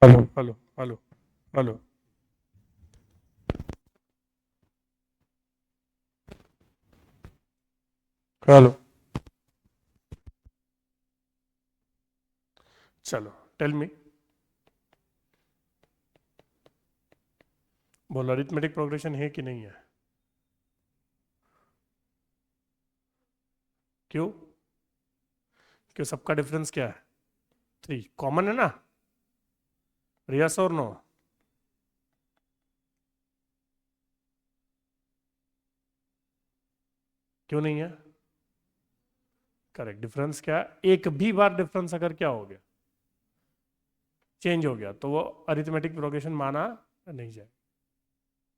Hello hello hello hello. Hello. चलो, tell me. बोलो, arithmetic progression है कि नहीं है? क्यों? क्यों, सबका डिफरेंस क्या है? 3 कॉमन है ना? यस और नो? क्यों नहीं है? करेक्ट। डिफरेंस क्या है? एक भी बार डिफरेंस अगर क्या हो गया, चेंज हो गया, तो वो अरिथमेटिक प्रोग्रेशन माना नहीं जाए।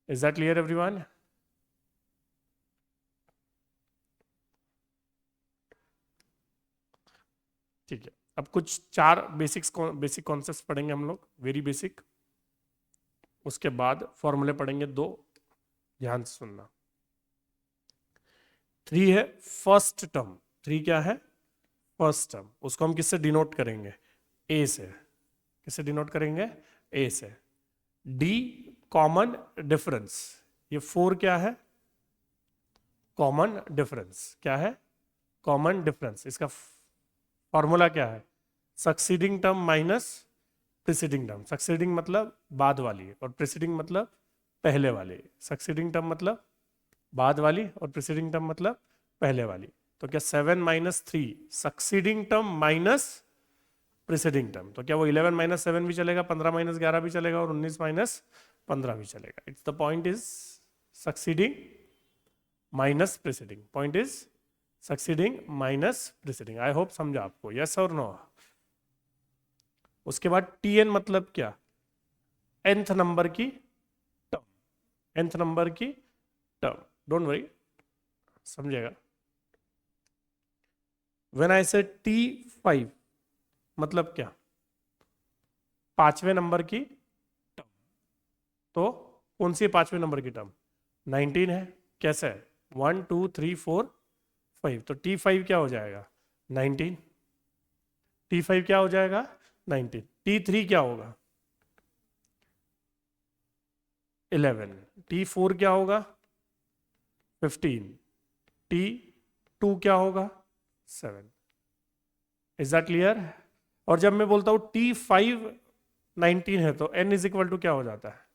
Is that clear everyone? ठीक है। अब कुछ 4 बेसिक कॉन्सेप्ट पढ़ेंगे हम लोग, वेरी बेसिक। उसके बाद फॉर्मूले पढ़ेंगे 2। ध्यान से सुनना। 3 है फर्स्ट टर्म। 3 क्या है? First term. उसको हम किससे डिनोट करेंगे? ए से। किससे डिनोट करेंगे? ए से। D, common difference. ये 4 क्या है? Common difference. क्या है? Common difference. इसका फॉर्मूला क्या है? Succeeding term minus preceding term. Succeeding मतलब बाद वाली, और प्रीसीडिंग मतलब पहले वाली। सक्सीडिंग टर्म मतलब बाद वाली, और प्रीसीडिंग टर्म मतलब पहले वाली। तो क्या 7 - 3 succeeding term minus preceding term, तो क्या वो 11 - 7 भी चलेगा, 15 - 11 भी चलेगा, और 19 - 15 भी चलेगा। It's the point is succeeding minus preceding. Point is succeeding minus preceding. I hope समझा आपको, यस और नो? उसके बाद टीएन मतलब क्या? nth नंबर की टर्म। nth नंबर की टर्म। डोंट वरी, समझेगा। व्हेन आई से T5 मतलब क्या? 5वें नंबर की टर्म। तो कौन सी है 5वें नंबर की टर्म? 19 है। कैसे है? 1 2 3 4 5। तो T5 क्या हो जाएगा? 19। T5 क्या हो जाएगा? 19। T3 क्या होगा? 11। T4 क्या होगा? 15। T2 क्या होगा? 7। Is that clear? और जब मैं बोलता हूं T5 19 है, तो n इज इक्वल टू क्या हो जाता है?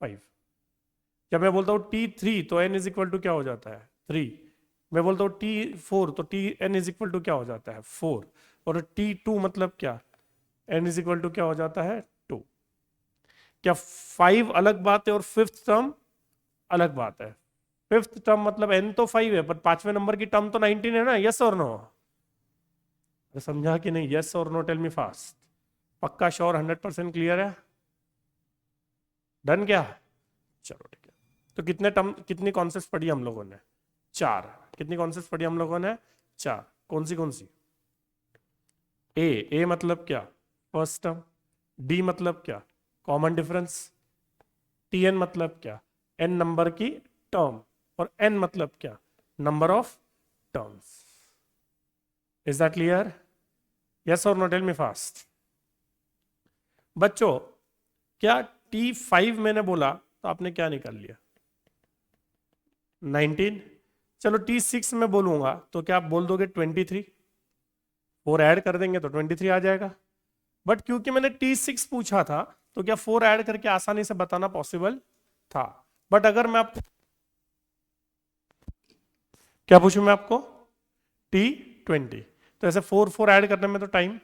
5। जब मैं बोलता हूँ T3, तो n इज इक्वल टू क्या हो जाता है? 3। मैं बोलता हूँ T4, तो n इज इक्वल टू क्या हो जाता है? 4। और T2 मतलब क्या? n इज इक्वल टू क्या हो जाता है? 2। क्या 5 अलग बात है और फिफ्थ टर्म अलग बात है? फिफ्थ टर्म मतलब n तो 5 है, पर 5वें नंबर की टर्म तो 19 है ना? यस और नो? समझा कि नहीं? यस और नो? Tell me fast. पक्का, श्योर, 100% क्लियर है? डन क्या? चलो ठीक है। तो कितने टर्म, कितनी कॉन्सेप्ट पढ़ी हम लोगों ने? 4। कितनी कॉन्सेप्ट पढ़ी हम लोगों ने? 4। कौन सी कौन सी? ए मतलब क्या? First term. डी मतलब क्या? Common difference. टीएन मतलब क्या? एन नंबर की टर्म। और एन मतलब क्या? Number of terms. Is that clear? Yes और नो? Tell me fast. बच्चों, क्या T5 मैंने बोला तो आपने क्या निकाल लिया? 19। चलो T6 में बोलूंगा तो क्या आप बोल दोगे 23? 4 ऐड कर देंगे तो 23 आ जाएगा। बट क्योंकि मैंने T6 पूछा था, तो क्या 4 ऐड करके आसानी से बताना पॉसिबल था। बट अगर मैं आपको क्या पूछूं, मैं आपको T20, तो ऐसे 4 ऐड करने में तो टाइम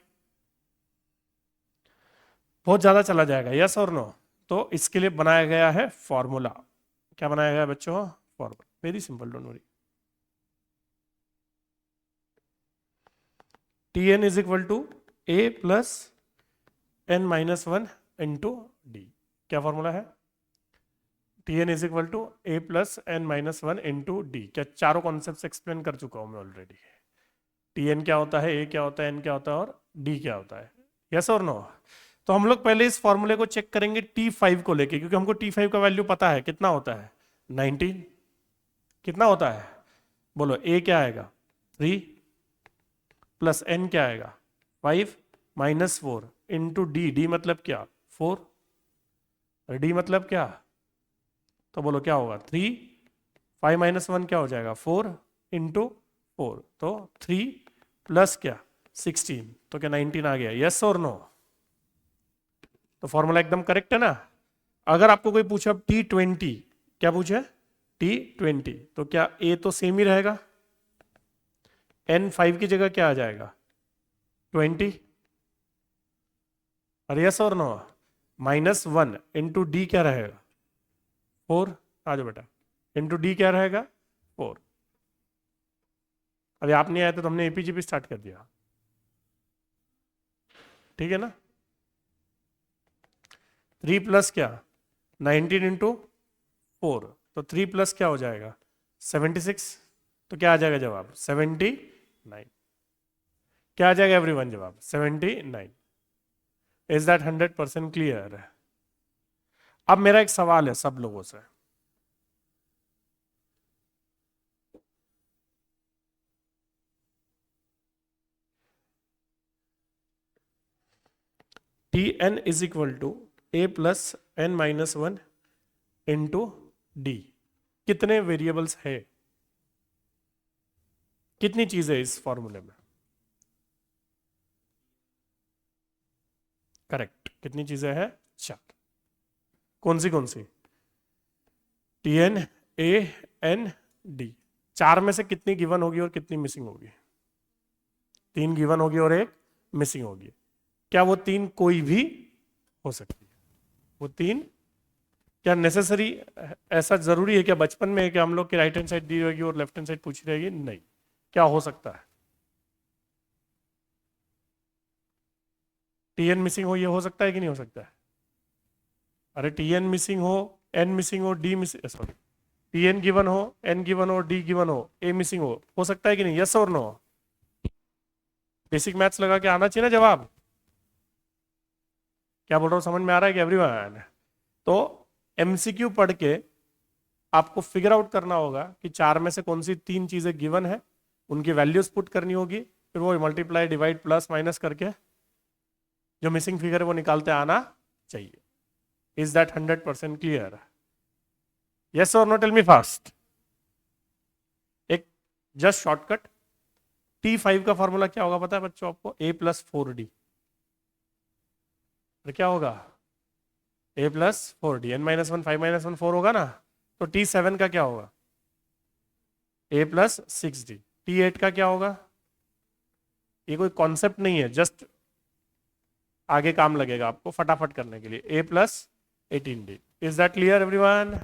बहुत ज्यादा चला जाएगा। यस और नो? तो इसके लिए बनाया गया है फॉर्मूला। क्या बनाया गया है बच्चों? Formula. Very simple, don't worry. Tn is equal to A plus n-1 into D. क्या फॉर्मूला है? Tn is equal to A plus n-1 into D. क्या चारों कॉन्सेप्ट एक्सप्लेन कर चुका हूं मैं ऑलरेडी? Tn क्या होता है, ए क्या होता है, n क्या होता है, और डी क्या होता है? यस और नो? तो हम लोग पहले इस फॉर्मूले को चेक करेंगे T5 को लेके, क्योंकि हमको T5 का वैल्यू पता है कितना होता है। 19। कितना होता है? बोलो, ए क्या आएगा? 3 प्लस n क्या आएगा? 5 - 4 इंटू डी। डी मतलब क्या? 4, डी मतलब क्या, तो बोलो क्या होगा 3, 5 - 1 क्या हो जाएगा 4 इंटू 4, तो 3 प्लस क्या 16, तो क्या 19 आ गया, यस और नो। तो फॉर्मूला एकदम करेक्ट है ना। अगर आपको कोई पूछा T20, क्या पूछे T20, तो क्या ए तो सेम ही रहेगा, N5 की जगह क्या आ जाएगा 20, और यस और नो। -1 इंटू डी क्या रहेगा 4, आ जाओ बेटा, इंटू डी क्या रहेगा 4। अभी आप नहीं आए तो हमने एपीजीपी स्टार्ट कर दिया, ठीक है ना। 3 प्लस क्या 19 इंटू 4, तो 3 प्लस क्या हो जाएगा 76, तो क्या आ जाएगा जवाब 79। क्या आ जाएगा एवरीवन जवाब 79। Is that 100% clear. अब मेरा एक सवाल है सब लोगों से, T N is equal to A plus N minus one into D, कितने वेरिएबल्स है, कितनी चीजें इस फॉर्मूले में, करेक्ट, कितनी चीजें हैं 4। कौन सी T N A N D, 4 में से कितनी गिवन होगी और कितनी मिसिंग होगी, 3 गिवन होगी और 1 मिसिंग होगी। क्या वो 3 कोई भी हो सकती है, वो 3 क्या नेसेसरी, ऐसा जरूरी है क्या बचपन में कि हम लोग की राइट हैंड साइड दी रहेगी और लेफ्ट हैंड साइड पूछी रहेगी, नहीं, क्या हो सकता है, टीएन मिसिंग हो, ये हो सकता है कि नहीं हो सकता है। अरे टीएन मिसिंग हो, एन मिसिंग हो, D missing, sorry TN given हो, एन गिवन हो, डी गिवन हो, ए मिसिंग हो सकता है कि नहीं, यस और नो। बेसिक मैथ्स लगा के आना चाहिए ना जवाब। क्या बोल रहा हूँ समझ में आ रहा है कि एवरीवन। तो एमसीक्यू पढ़ के आपको फिगर आउट करना होगा कि 4 में से कौन सी 3 चीजें गिवन है, उनकी वैल्यूज पुट करनी होगी, फिर वो मल्टीप्लाई डिवाइड प्लस माइनस करके जो मिसिंग फिगर है वो निकालते आना चाहिए। इज दैट 100% क्लियर, यस और नो, टेल मी फास्ट। एक जस्ट शॉर्टकट, T5 का फॉर्मूला क्या होगा पता है बच्चों आपको, A प्लस 4D, क्या होगा A प्लस 4D, N-1 5 - 1 4 होगा ना, तो T7 का क्या होगा A प्लस 6D, T8 का क्या होगा, ये कोई कॉन्सेप्ट नहीं है, जस्ट आगे काम लगेगा आपको फटाफट करने के लिए, A plus 18D। Is that clear everyone.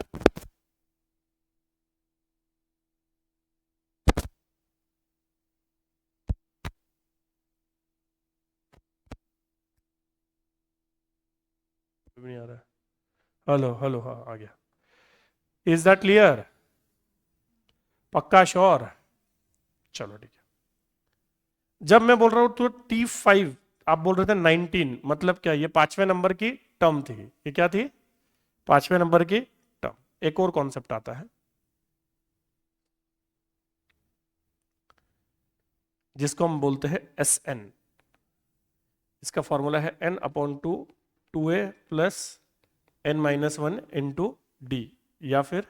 नहीं आ रहा है, हेलो हेलो, हाँ आ गया। इज दैट क्लियर, पक्का श्योर, चलो ठीक है। जब मैं बोल रहा हूं तो T5, आप बोल रहे थे 19, मतलब क्या, ये 5वें नंबर की टर्म थी, ये क्या थी 5वें नंबर की टर्म। एक और कॉन्सेप्ट आता है जिसको हम बोलते हैं SN, इसका फॉर्मूला है N/2 2A plus N-1 into D, या फिर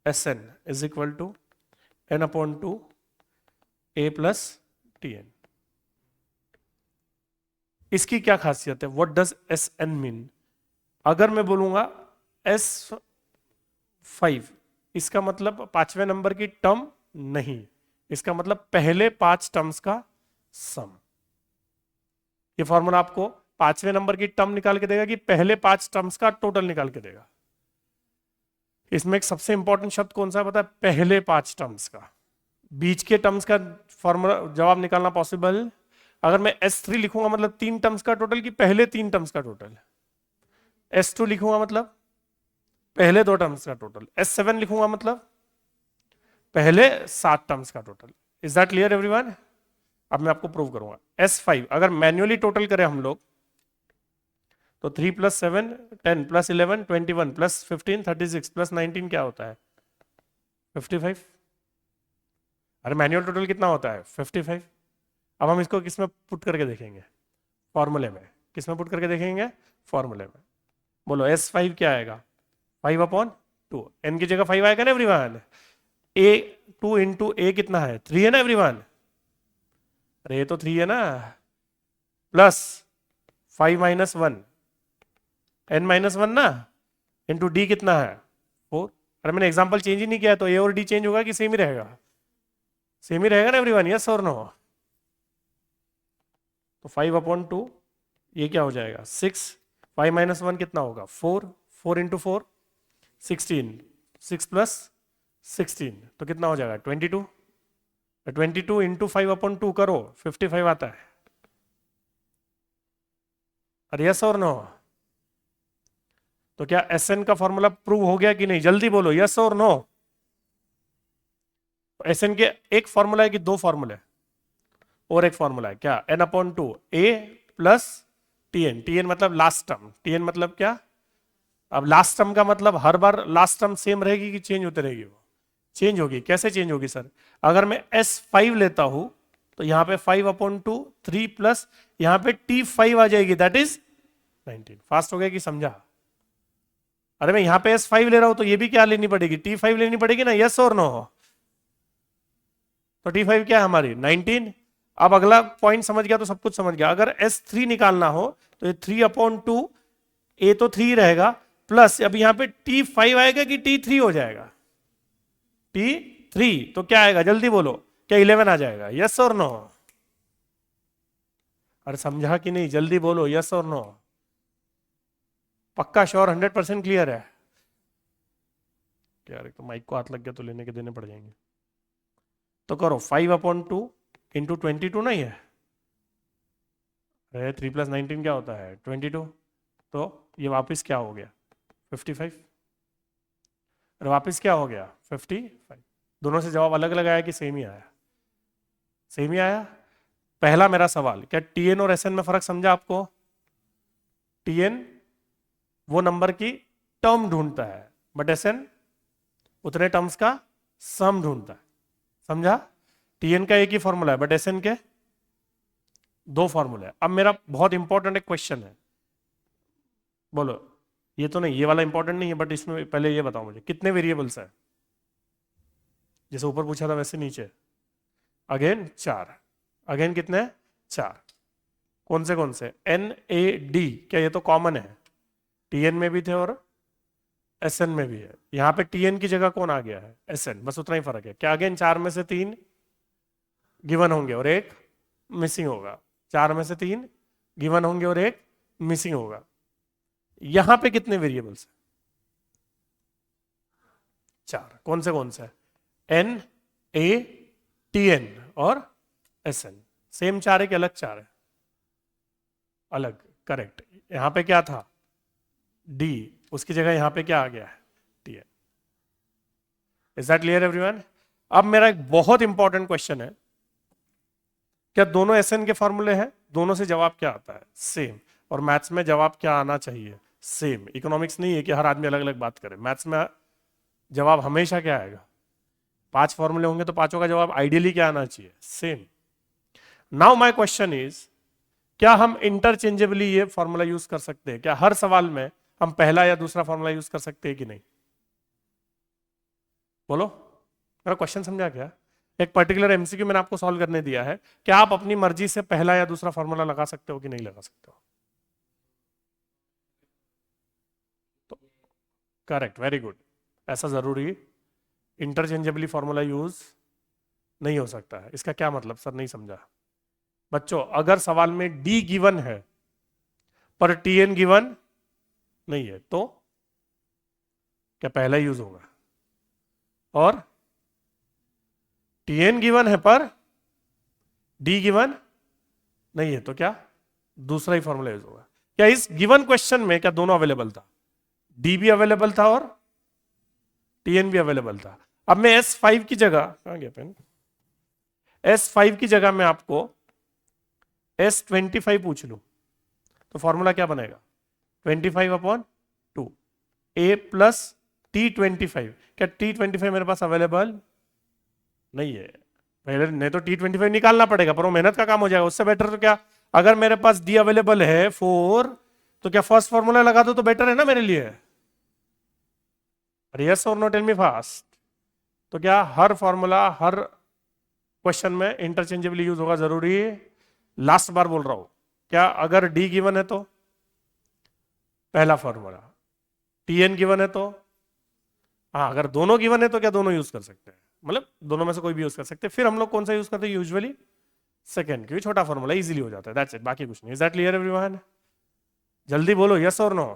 SN is equal to N/2 A plus TN। इसकी क्या खासियत है, व्हाट डज SN मीन। अगर मैं बोलूंगा S5, इसका मतलब 5वें नंबर की टर्म नहीं, इसका मतलब पहले 5 टर्म्स का सम। ये फॉर्मूला आपको 5वें नंबर की टर्म निकाल के देगा कि पहले 5 टर्म्स का टोटल निकाल के देगा। इसमें एक सबसे इंपॉर्टेंट शब्द कौन सा है पता है, पहले 5 टर्म्स का। बीच के टर्म्स का फॉर्मूला जवाब निकालना पॉसिबल, अगर मैं S3 लिखूंगा मतलब 3 टर्म्स का टोटल की पहले 3 टर्म्स का टोटल, S2 लिखूंगा मतलब पहले 2 टर्म्स का टोटल, S7 लिखूंगा मतलब पहले 7 टर्म्स का total. Is that clear everyone. अब मैं आपको प्रूव करूंगा। S5 अगर मैन्युअली टोटल करें हम लोग तो 3 + 7 10 + 11 21 + 15 36 + 19 क्या होता है 55। अरे मैन्युअल टोटल कितना होता है 55। अब हम इसको किस में पुट करके देखेंगे, फॉर्मूले में किस में पुट करके देखेंगे? फॉर्मूले में। बोलो S5 क्या आएगा? 5/2। n की जगह 5 आएगा ना एवरीवन। a 2 इंटू a कितना है? 3 है ना एवरीवन। अरे ये तो 3 है ना, प्लस 5 माइनस 1 n-1 ना, इंटू d कितना है? 4। अरे मैंने एग्जांपल चेंज ही नहीं किया, तो a और d चेंज होगा कि सेम ही रहेगा? सेम ही रहेगा ना एवरीवन, यस और नो? तो 5/2 ये क्या हो जाएगा? 6। 5 माइनस 1 कितना होगा? 4। 4 इंटू 4 16। 6 प्लस 16 तो कितना हो जाएगा? 22। 22 इंटू 5/2 करो, 55 आता है। अरे यस और नो? तो क्या SN का फॉर्मूला प्रूव हो गया कि नहीं? जल्दी बोलो, यस और नो? SN के एक फॉर्मूला है कि दो फॉर्मूले? और एक फॉर्मूला है क्या? n/2 a plus TN। TN मतलब लास्ट टर्म। TN मतलब क्या? अब लास्ट टर्म का मतलब हर बार लास्ट टर्म सेम रहेगी कि चेंज होती रहेगी? वो चेंज होगी। कैसे चेंज होगी सर? अगर मैं S5 लेता हूं तो यहां पे 5/2 3 प्लस यहां पे T5 आ जाएगी, दैट इज 19। फास्ट हो गया कि समझा? अरे मैं यहां पे S5 ले रहा हूं तो ये भी क्या लेनी पड़ेगी? T5 लेनी पड़ेगी ना, यस और नो? तो T5 क्या है हमारी? 19। अब अगला पॉइंट समझ गया तो सब कुछ समझ गया। अगर S3 निकालना हो तो ये 3/2 a तो 3 रहेगा, प्लस अब यहां पे T5 आएगा कि T3 हो जाएगा? T3। तो क्या आएगा? जल्दी बोलो, क्या 11 आ जाएगा? यस और नो? अरे समझा कि नहीं? जल्दी बोलो, यस और नो? पक्का श्योर? 100% क्लियर है? यार तो माइक को हाथ लग गया तो लेने के देने पड़ जाएंगे। तो करो 5/2 इंटू 22 नहीं है? अरे 3 प्लस 19 क्या होता है? 22। तो ये वापस क्या हो गया? 55। और वापस क्या हो गया? 55। दोनों से जवाब अलग अलग आया कि सेम ही आया? सेम ही आया। पहला मेरा सवाल, क्या TN और SN में फर्क समझा आपको? TN वो नंबर की टर्म ढूंढता है, बट SN उतने टर्म्स का सम ढूंढता है। समझा? TN का एक ही फॉर्मूला है, बट SN के दो फॉर्मूले हैं। अब मेरा बहुत इंपॉर्टेंट एक क्वेश्चन है, बोलो। ये तो नहीं, ये वाला इंपॉर्टेंट नहीं है, बट इसमें पहले ये बताओ मुझे, कितने वेरिएबल्स है? जैसे ऊपर पूछा था वैसे नीचे। अगेन 4। अगेन कितने? 4। कौन से? NAD। क्या ये तो कॉमन है? TN में भी थे और SN में भी है। यहां पे TN की जगह कौन आ गया है? SN। बस उतना ही फर्क है। क्या अगेन 4 में से 3 गिवन होंगे और एक मिसिंग होगा? 4 में से 3 गिवन होंगे और एक मिसिंग होगा। यहां पे कितने वेरिएबल्स हैं? 4। कौन से? NATN और SN। सेम 4 है कि अलग 4 है? अलग, करेक्ट। यहां पे क्या था? D, उसकी जगह यहां पे क्या आ गया है? TN। Is that clear everyone? अब मेरा एक बहुत इंपॉर्टेंट क्वेश्चन है, क्या दोनों SN के फॉर्मूले हैं? दोनों से जवाब क्या आता है? सेम। और मैथ्स में जवाब क्या आना चाहिए? सेम। इकोनॉमिक्स नहीं है कि हर आदमी अलग अलग बात करे। मैथ्स में जवाब हमेशा क्या आएगा? 5 फॉर्मूले होंगे तो पांचों का जवाब आइडियली क्या आना चाहिए? Same. Now my question is, क्या हम इंटरचेंजेबली ये फॉर्मूला यूज कर सकते हैं? क्या हर सवाल में हम पहला या दूसरा फॉर्मूला यूज कर सकते हैं कि नहीं? बोलो, मेरा क्वेश्चन समझा क्या? एक पर्टिकुलर MCQ मैंने आपको सॉल्व करने दिया है, क्या आप अपनी मर्जी से पहला या दूसरा फॉर्मूला लगा सकते हो कि नहीं लगा सकते हो? तो करेक्ट, वेरी गुड। ऐसा जरूरी इंटरचेंजेबली फॉर्मूला यूज नहीं हो सकता है। इसका क्या मतलब सर? नहीं समझा। बच्चों, अगर सवाल में D गिवन है पर TN गिवन नहीं है तो क्या पहला यूज होगा? और TN गिवन है पर D गिवन नहीं है तो क्या दूसरा ही फॉर्मूला यूज होगा? क्या इस गिवन क्वेश्चन में क्या दोनों अवेलेबल था? D भी अवेलेबल था और TN भी अवेलेबल था। अब मैं S5 की जगह, कहां गया पेन? S5 की जगह मैं आपको S25 पूछ लूं तो फॉर्मूला क्या बनेगा? 25/2 A प्लस T25। क्या T25 मेरे पास अवेलेबल नहीं है? पहले नहीं तो T25 निकालना पड़ेगा, पर वो मेहनत का काम हो जाएगा। उससे बेटर तो क्या अगर मेरे पास डी अवेलेबल है 4, तो क्या फर्स्ट फॉर्मूला लगा दो तो बेटर है ना मेरे लिए? यस और नो, टेल मी फास्ट। तो क्या हर फॉर्मूला हर क्वेश्चन में इंटरचेंजेबली यूज होगा जरूरी है? लास्ट बार बोल रहा हूं, क्या अगर डी गिवन है तो पहला फॉर्मूला, टी एन गिवन है तो हाँ, अगर दोनों गिवन है तो क्या दोनों यूज कर सकते हैं, मतलब दोनों में से कोई भी यूज कर सकते हैं। फिर हम लोग कौन सा यूज करते हैं यूजुअली? सेकंड, क्योंकि छोटा फॉर्मूला इजीली हो जाता है, दैट्स इट, बाकी कुछ नहीं। Is that clear everyone? जल्दी बोलो यस और नो।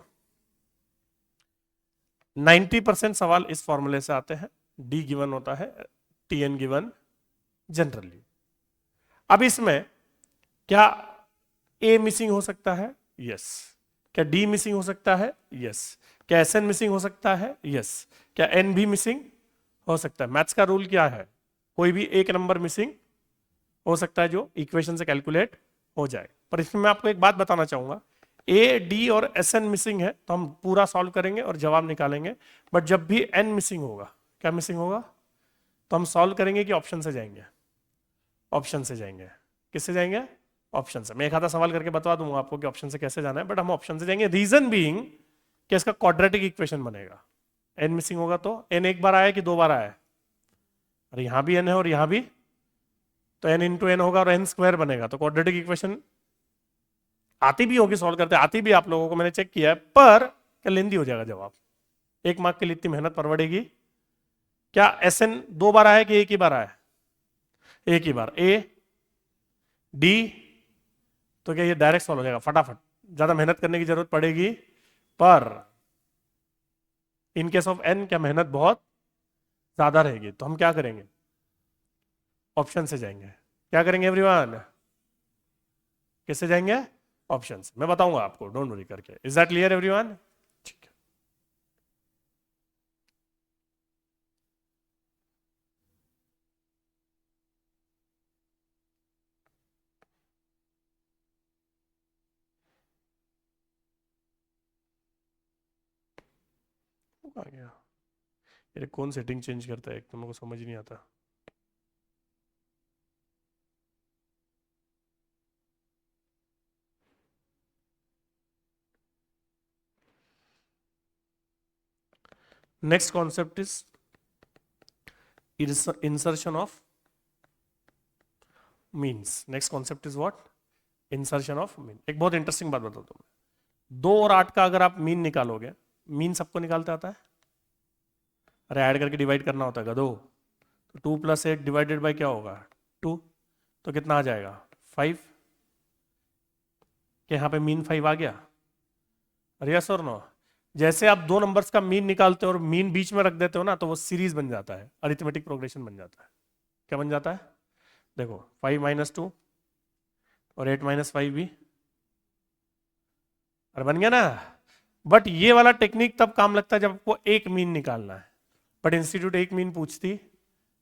90% सवाल इस फॉर्मूले से आते हैं, डी गिवन होता है, टी एन गिवन जनरली। अब इसमें क्या ए मिसिंग हो सकता है? यस। क्या डी मिसिंग हो सकता है? यस। क्या एस एन मिसिंग हो सकता है? यस। क्या एन भी मिसिंग हो सकता है? मैथ्स का रूल क्या है? कोई भी एक नंबर मिसिंग हो सकता है जो इक्वेशन से कैलकुलेट हो जाए। पर इसमें मैं आपको एक बात बताना चाहूंगा, ए डी और एस एन मिसिंग है तो हम पूरा सॉल्व करेंगे और जवाब निकालेंगे, बट जब भी एन मिसिंग होगा, क्या मिसिंग होगा, तो हम सॉल्व करेंगे कि ऑप्शन से जाएंगे? ऑप्शन से जाएंगे। किससे जाएंगे? ऑप्शन से। मैं एक आधा सवाल करके बता दूंगा आपको कि ऑप्शन से कैसे जाना है, बट हम ऑप्शन से जाएंगे। रीजन बीइंग कि इसका क्वाड्रेटिक इक्वेशन बनेगा। एन मिसिंग होगा तो एन एक बार आया कि दो बार आया? अरे यहां भी एन है और यहां भी, तो एन इंटू एन होगा और एन स्क्वायर बनेगा, तो क्वाड्रेटिक इक्वेशन आती भी होगी सॉल्व करते, आती भी आप लोगों को, मैंने चेक किया है, पर क्या लेंदी हो जाएगा जवाब? एक मार्क के लिए इतनी मेहनत परवड़ेगी? क्या एस एन दो बार आया कि एक ही बार आया? एक ही बार। ए डी, तो क्या ये डायरेक्ट सॉल्व हो जाएगा फटाफट, ज्यादा मेहनत करने की जरूरत पड़ेगी। पर इन केस ऑफ एन क्या मेहनत बहुत ज्यादा रहेगी, तो हम क्या करेंगे? ऑप्शन से जाएंगे। क्या करेंगे एवरीवन? किससे जाएंगे? ऑप्शन से। मैं बताऊंगा आपको, डोंट वरी करके। Is that clear everyone? ठीक है। आ गया। ये कौन सेटिंग चेंज करता है, एक तो मेरे को समझ नहीं आता। Next concept is insertion of means. Next concept is what? Insertion of mean. एक बहुत इंटरेस्टिंग बात बताता हूँ। 2 और 8 का अगर आप मीन निकालोगे, मीन सबको निकालते आता है? अरे ऐड करके डिवाइड करना होता है गधो। तो 2 + 8 डिवाइडेड बाय क्या होगा? 2। तो कितना आ जाएगा? 5। कि यहाँ पे मीन 5 आ गया? अरे यस और नो? जैसे आप 2 नंबर्स का मीन निकालते हो और मीन बीच में रख देते हो ना, तो वो सीरीज बन जाता है, अरिथमेटिक प्रोग्रेशन बन जाता है। क्या बन जाता है? देखो 5 - 2 और 8 - 5 भी, अरे बन गया ना। बट ये वाला टेक्निक तब काम लगता है जब आपको एक मीन निकालना है, बट इंस्टीट्यूट एक मीन पूछती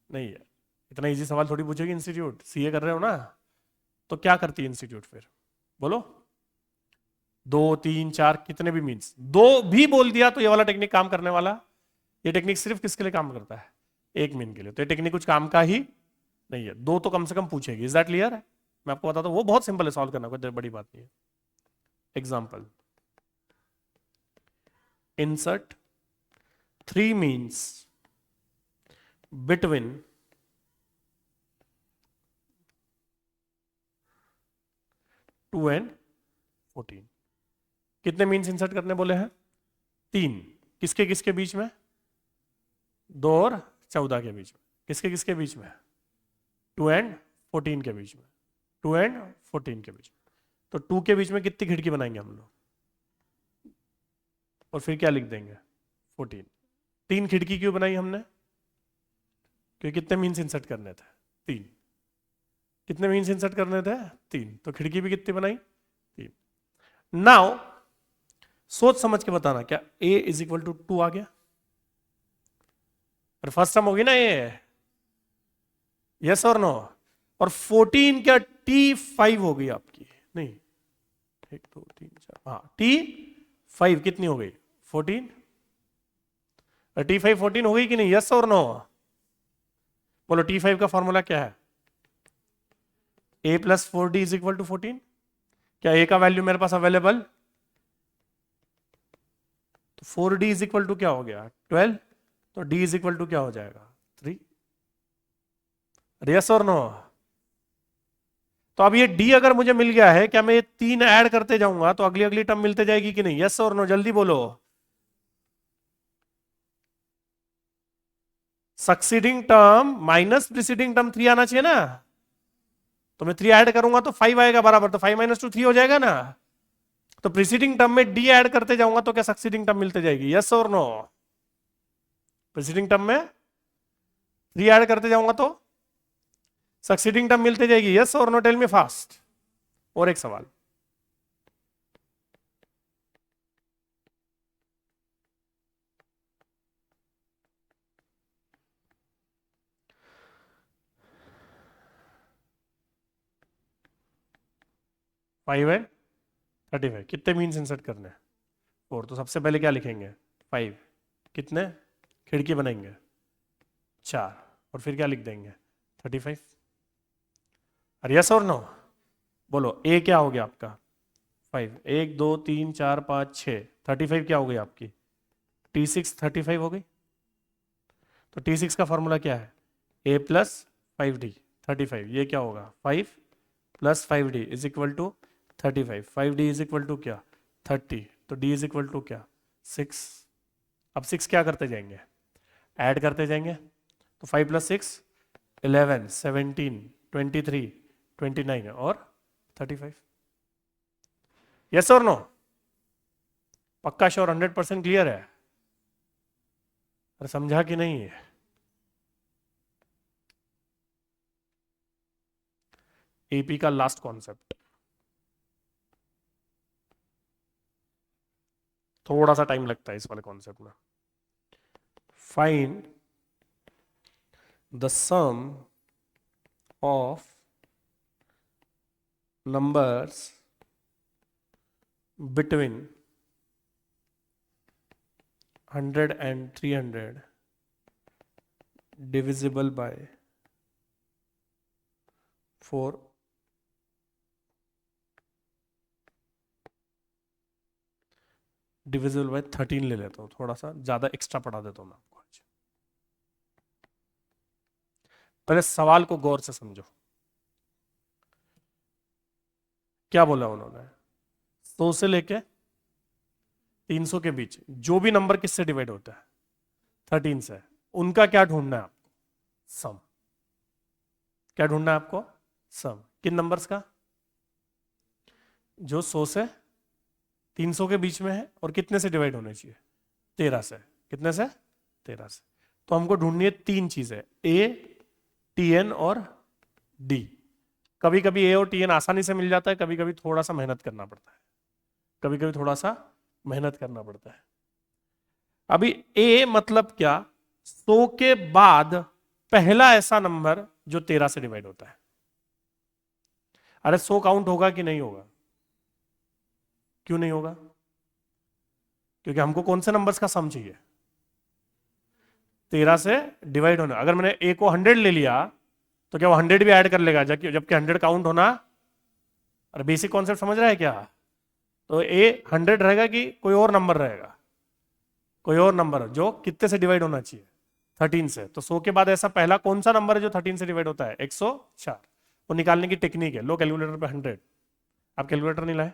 नहीं है। इतना इजी सवाल थोड़ी पूछेगी इंस्टीट्यूट, सीए कर रहे हो ना। तो क्या करती है इंस्टीट्यूट फिर? बोलो। 2 3 4 कितने भी मीन्स, 2 भी बोल दिया तो ये वाला टेक्निक काम करने वाला। ये टेक्निक सिर्फ किसके लिए काम करता है? एक मीन के लिए। तो ये टेक्निक कुछ काम का ही नहीं है। 2 तो कम से कम पूछेगी। Is that clear? है मैं आपको बताता हूँ, वो बहुत सिंपल है सॉल्व करना, कोई बड़ी बात नहीं है। Example, insert 3 means between 2 and 14। कितने मीन्स इंसर्ट करने बोले हैं? 3। किसके किसके बीच में? 2 और 14 के बीच में। किसके किसके बीच में? 2 and 14 के बीच में। 2 and 14 के बीच में। तो 2 के बीच में कितनी खिड़की बनाएंगे हम लोग? और फिर क्या लिख देंगे? 14। 3 खिड़की क्यों बनाई हमने? क्योंकि कितने मीन्स इंसर्ट करने थे? 3। कितने मीन्स इंसर्ट करने थे? 3। तो खिड़की भी कितनी बनाई? 3। नाउ सोच समझ के बताना, क्या a = 2 आ गया? और फर्स्ट टर्म होगी ना ये, यस और नो? और 14 क्या T5 हो गई आपकी? नहीं, 1 2 3 4, हाँ T5 कितनी हो गई? 14। T5 14 हो गई कि नहीं? यस और नो? बोलो T5 का फॉर्मूला क्या है? a + 4d = 14। क्या ए का वैल्यू मेरे पास अवेलेबल? तो 4d इज इक्वल टू क्या हो गया? 12। तो d इज इक्वल टू क्या हो जाएगा? 3। यस और नो? तो अब ये d अगर मुझे मिल गया है, क्या मैं ये 3 ऐड करते जाऊंगा तो अगली अगली टर्म मिलते जाएगी कि नहीं? यस और नो? जल्दी बोलो। Succeeding term minus preceding term 3 आना चाहिए ना। तो मैं 3 ऐड करूंगा तो 5 आएगा बराबर, तो 5 माइनस 2 3 हो जाएगा ना। तो प्रीसीडिंग टर्म में डी ऐड करते जाऊंगा तो क्या सक्सीडिंग टर्म मिलते जाएगी? यस और नो? प्रीसीडिंग टर्म में 3 ऐड करते जाऊंगा तो सक्सीडिंग टर्म मिलते जाएगी। यस और नो? Tell me fast. और एक सवाल, फाइव है 35, कितने मीन्स इंसर्ट करने हैं? 4। तो सबसे पहले क्या लिखेंगे? 5। कितने खिड़की बनाएंगे? 4। और फिर क्या लिख देंगे? 35। अरे यस और नो? बोलो ए क्या हो गया आपका? 5। 1 2 3 4 5 6, 35 क्या हो गई आपकी? T6 35 हो गई। तो T6 का फॉर्मूला क्या है? A plus 5D 35। ये क्या होगा? 5 plus 5D is equal to 35। 5D is equal to क्या? 30। तो D इज इक्वल टू क्या? 6। अब 6 क्या करते जाएंगे? ऐड करते जाएंगे। तो 5 प्लस 6 11 17 23 29 और 35। यस और नो? पक्का श्योर? 100% क्लियर है? अरे समझा कि नहीं है? एपी का लास्ट कॉन्सेप्ट, थोड़ा सा टाइम लगता है इस वाले कॉन्सेप्ट में। Find the sum of numbers between 100 and 300 divisible by 4 divisible by 13 ले लेता हूँ, थोड़ा सा ज्यादा एक्स्ट्रा पढ़ा देता हूँ मैं आपको आज। पहले सवाल को गौर से समझो, क्या बोला उन्होंने? 100 से लेके 300 के बीच जो भी नंबर किससे डिवाइड होता है? 13 से। उनका क्या ढूंढना है आपको? सम। क्या ढूंढना है आपको? सम। किन नंबर्स का? जो 100 से 300 के बीच में है और कितने से डिवाइड होने चाहिए? 13 से। कितने से? 13 से। तो हमको ढूंढनी है 3 चीजें, ए, टी एन और डी। कभी कभी ए और टी एन आसानी से मिल जाता है, कभी कभी थोड़ा सा मेहनत करना पड़ता है, कभी कभी थोड़ा सा मेहनत करना पड़ता है। अभी ए मतलब क्या? 100 के बाद पहला ऐसा नंबर जो 13 से डिवाइड होता है। अरे 100 काउंट होगा कि नहीं होगा? क्यों नहीं होगा? क्योंकि हमको कौन से नंबर्स का सम चाहिए? 13 से डिवाइड होना। अगर मैंने ए को 100 ले लिया तो क्या वो 100 भी ऐड कर लेगा जबकि 100 काउंट होना? अरे बेसिक कॉन्सेप्ट समझ रहा है क्या? तो ए 100 रहेगा कि कोई और नंबर रहेगा? कोई और नंबर जो कितने से डिवाइड होना चाहिए? 13 से। तो 100 के बाद ऐसा पहला कौन सा नंबर है जो 13 से डिवाइड होता है? 104। वो निकालने की टेक्निक है। लो कैलकुलेटर पे 100। आप कैलकुलेटर नहीं लाए?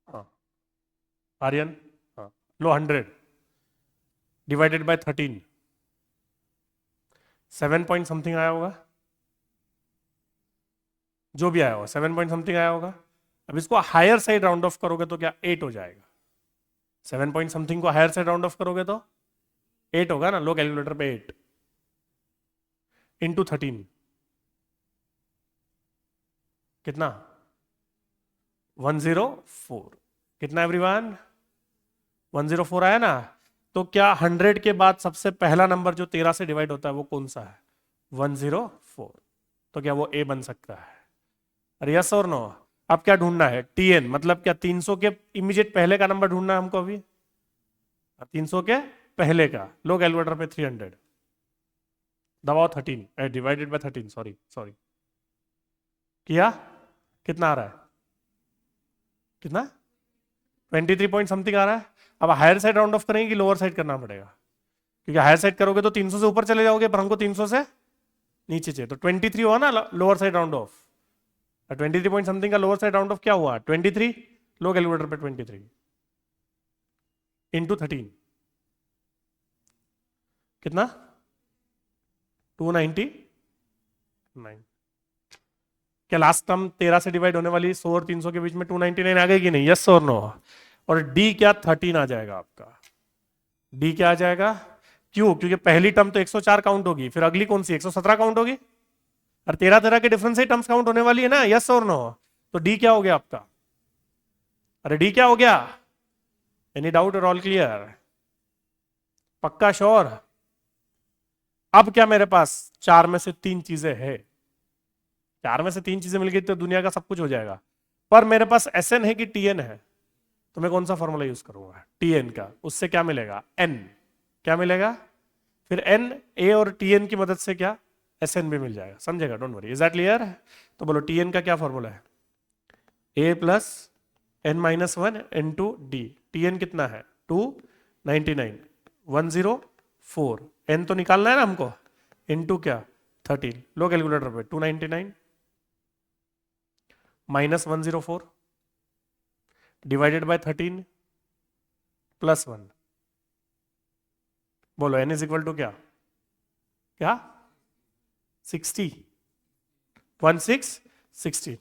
हाँ आर्यन, हाँ लो 100 डिवाइडेड बाय 13, 7 पॉइंट समथिंग आया होगा। जो भी आया होगा 7 पॉइंट समथिंग आया होगा। अब इसको हायर साइड राउंड ऑफ करोगे तो क्या 8 हो जाएगा? 7 पॉइंट समथिंग को हायर साइड राउंड ऑफ करोगे तो 8 होगा ना। लो कैलकुलेटर पे 8 इंटू 13 कितना? 104। कितना एवरीवन? 104 आया ना। तो क्या 100 के बाद सबसे पहला नंबर जो 13 से डिवाइड होता है वो कौन सा है? 104। तो क्या वो ए बन सकता है? अरे यस और नो? अब क्या ढूंढना है? टीएन मतलब क्या? 300 के इमीडिएट पहले का नंबर ढूंढना है हमको अभी। 300 के पहले का, लो कैलकुलेटर पे 300 दबाओ 13 डिवाइडेड बाय 13, सॉरी किया, कितना आ रहा है, कितना 23 पॉइंट समथिंग आ रहा है। अब हायर साइड राउंड ऑफ करेंगे कि लोअर साइड करना पड़ेगा, क्योंकि हायर साइड करोगे तो 300 से ऊपर चले जाओगे, पर हमको 300 से नीचे चाहिए, तो 23 हुआ ना lower side round of, 23 point something का लोअर साइड राउंड ऑफ क्या हुआ 23, लो कैलकुलेटर पे 23 इंटू 13 कितना 299। क्या लास्ट टर्म 13 से डिवाइड होने वाली 100 और 300 के बीच में 299 आ गई कि नहीं, यस और नो। और डी क्या 13 आ जाएगा आपका, डी क्या आ जाएगा, क्यों, क्योंकि पहली टर्म तो 104 काउंट होगी, फिर अगली कौन सी 117 काउंट होगी, और 13 के डिफरेंस से टर्म्स काउंट होने वाली है ना, यस और नो। तो डी क्या हो गया आपका, अरे डी क्या हो गया, एनी डाउट और ऑल क्लियर, पक्का श्योर। अब क्या मेरे पास 4 में से 3 चीजें है, 4 में से 3 चीजें मिल गई तो दुनिया का सब कुछ हो जाएगा, पर मेरे पास एस एन है कि टी एन है, तो मैं कौन सा फॉर्मूला यूज करूंगा टी एन का, उससे क्या मिलेगा एन, क्या मिलेगा, फिर एन ए और टी एन की मदद से क्या एस एन भी मिल जाएगा, समझेगा, don't worry, is that clear. तो बोलो टी एन का क्या फॉर्मूला है, a plus N minus one into d, T n कितना है 299 104, एन तो निकालना है ना हमको, इनटू क्या 13, लो कैलकुलेटर पे 299 माइनस 104 डिवाइडेड बाय 13 प्लस 1, बोलो एन इज इक्वल टू क्या, क्या 60 16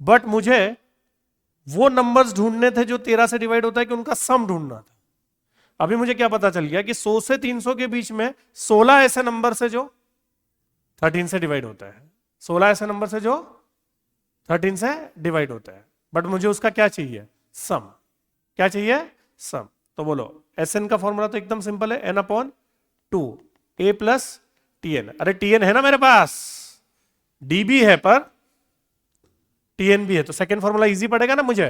बट मुझे वो नंबर्स ढूंढने थे जो 13 से डिवाइड होता है कि उनका सम ढूंढना था। अभी मुझे क्या पता चल गया कि 100 से 300 के बीच में 16 ऐसे नंबर से जो 13 से डिवाइड होता है, 16 ऐसे नंबर से जो 13 से डिवाइड होता है, बट मुझे उसका क्या चाहिए सम, क्या चाहिए सम। तो बोलो एस एन का फॉर्मूला तो एकदम सिंपल है, N upon 2 a plus T N, अरे टी एन है ना मेरे पास, डी भी है पर टी एन भी है, तो सेकेंड फॉर्मूला इजी पड़ेगा ना मुझे।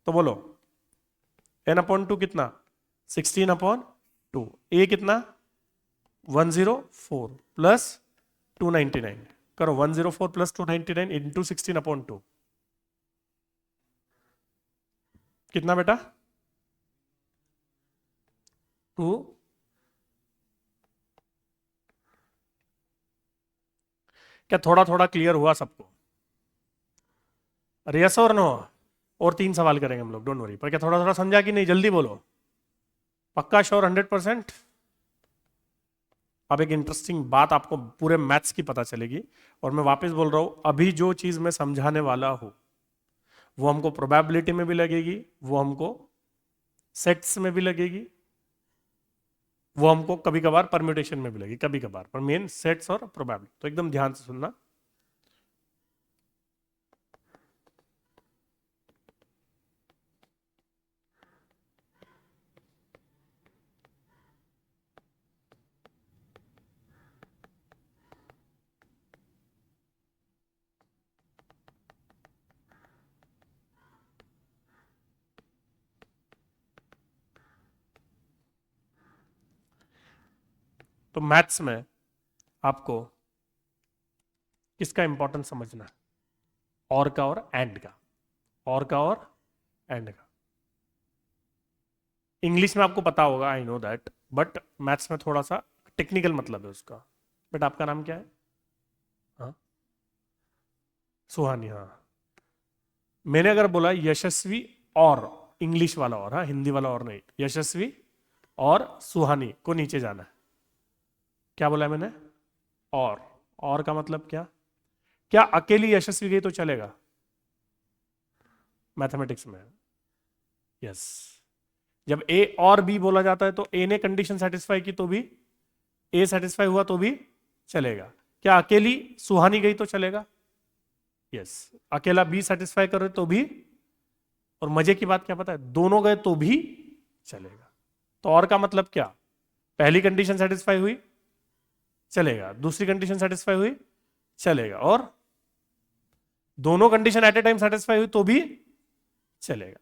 तो बोलो एन अपॉन 2 कितना 16 अपॉन 2, ए कितना 104 प्लस 299, करो 104 प्लस 299 इंटू 16 अपॉन 2, कितना बेटा 2, क्या थोड़ा थोड़ा क्लियर हुआ सबको, अरे यस और नो, और 3 सवाल करेंगे हम लोग, डोंट वरी, पर क्या थोड़ा थोड़ा समझा कि नहीं, जल्दी बोलो, पक्का श्योर 100%। अब एक इंटरेस्टिंग बात आपको पूरे मैथ्स की पता चलेगी, और मैं वापस बोल रहा हूं अभी जो चीज मैं समझाने वाला हूं वो हमको प्रोबेबिलिटी में भी लगेगी, वो हमको सेट्स में भी लगेगी, वो हमको कभी कभार परम्यूटेशन में भी लगेगी, कभी कभार, पर मेन सेट्स और प्रोबेबिलिटी, तो एकदम ध्यान से सुनना। तो मैथ्स में आपको किसका इंपॉर्टेंस समझना है, और का और एंड का, और का और एंड का। इंग्लिश में आपको पता होगा, I know that, but maths में थोड़ा सा टेक्निकल मतलब है उसका। बट आपका नाम क्या है, हाँ सुहानी, हाँ मैंने अगर बोला यशस्वी और इंग्लिश वाला और, हाँ हिंदी वाला और नहीं, यशस्वी और सुहानी को नीचे जाना है, क्या बोला है मैंने, और का मतलब क्या, क्या अकेली यशस्वी गई तो चलेगा मैथमेटिक्स में, यस, जब ए और बी बोला जाता है तो ए ने कंडीशन सेटिस्फाई की तो भी, ए सेटिस्फाई हुआ तो भी चलेगा, क्या अकेली सुहानी गई तो चलेगा, यस, अकेला बी सेटिस्फाई कर रहे तो भी, और मजे की बात क्या पता है, दोनों गए तो भी चलेगा। तो और का मतलब क्या, पहली कंडीशन सेटिस्फाई हुई चलेगा, दूसरी कंडीशन सेटिस्फाई हुई चलेगा, और दोनों condition at A time satisfy हुई तो भी चलेगा,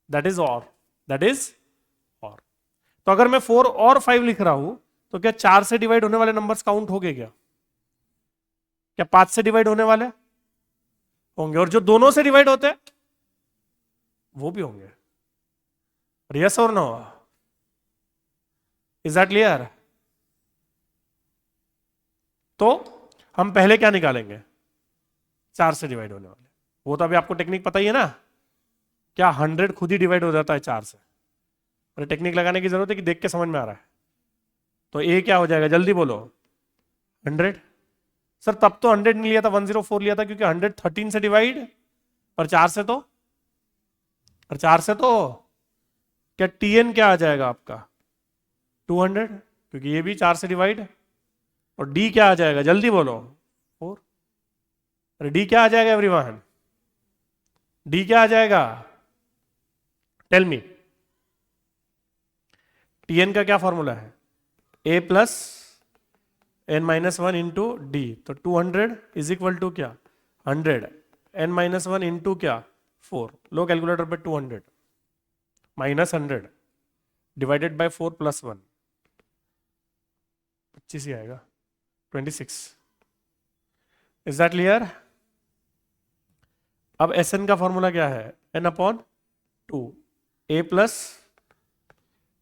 दैट इज और, दैट इज और। तो अगर मैं 4 और 5 लिख रहा हूं तो क्या 4 से डिवाइड होने वाले नंबर्स काउंट हो गए क्या? क्या 5 से डिवाइड होने वाले होंगे? और जो दोनों से डिवाइड होते हैं वो भी होंगे। यस और नो? Is that clear? तो हम पहले क्या निकालेंगे? 4 से डिवाइड होने वाले। वो तो अभी आपको टेक्निक पता ही है ना, क्या 100 खुद ही डिवाइड हो जाता है 4 से? और टेक्निक लगाने की जरूरत है कि देख के समझ में आ रहा है? तो ए क्या हो जाएगा, जल्दी बोलो। 100। सर तब तो 100 नहीं लिया था, 104 लिया था, क्योंकि 100 13 से डिवाइड, और 4 से तो, और 4 से तो क्या टीएन क्या आ जाएगा आपका? 200, क्योंकि ये भी 4 से डिवाइड। और डी क्या आ जाएगा, जल्दी बोलो। 4। अरे डी क्या आ जाएगा एवरीवन? डी क्या आ जाएगा? Tell me. टीएन का क्या फॉर्मूला है? A plus N minus one into d. तो 200 इज इक्वल टू क्या? 100 एन माइनस वन इंटू क्या? 4। लो कैलकुलेटर पे, 200 माइनस 100 डिवाइडेड बाय 4 प्लस 1, 25 ही आएगा, 26। Is that clear? अब एस एन का फॉर्मूला क्या है? N upon 2 a plus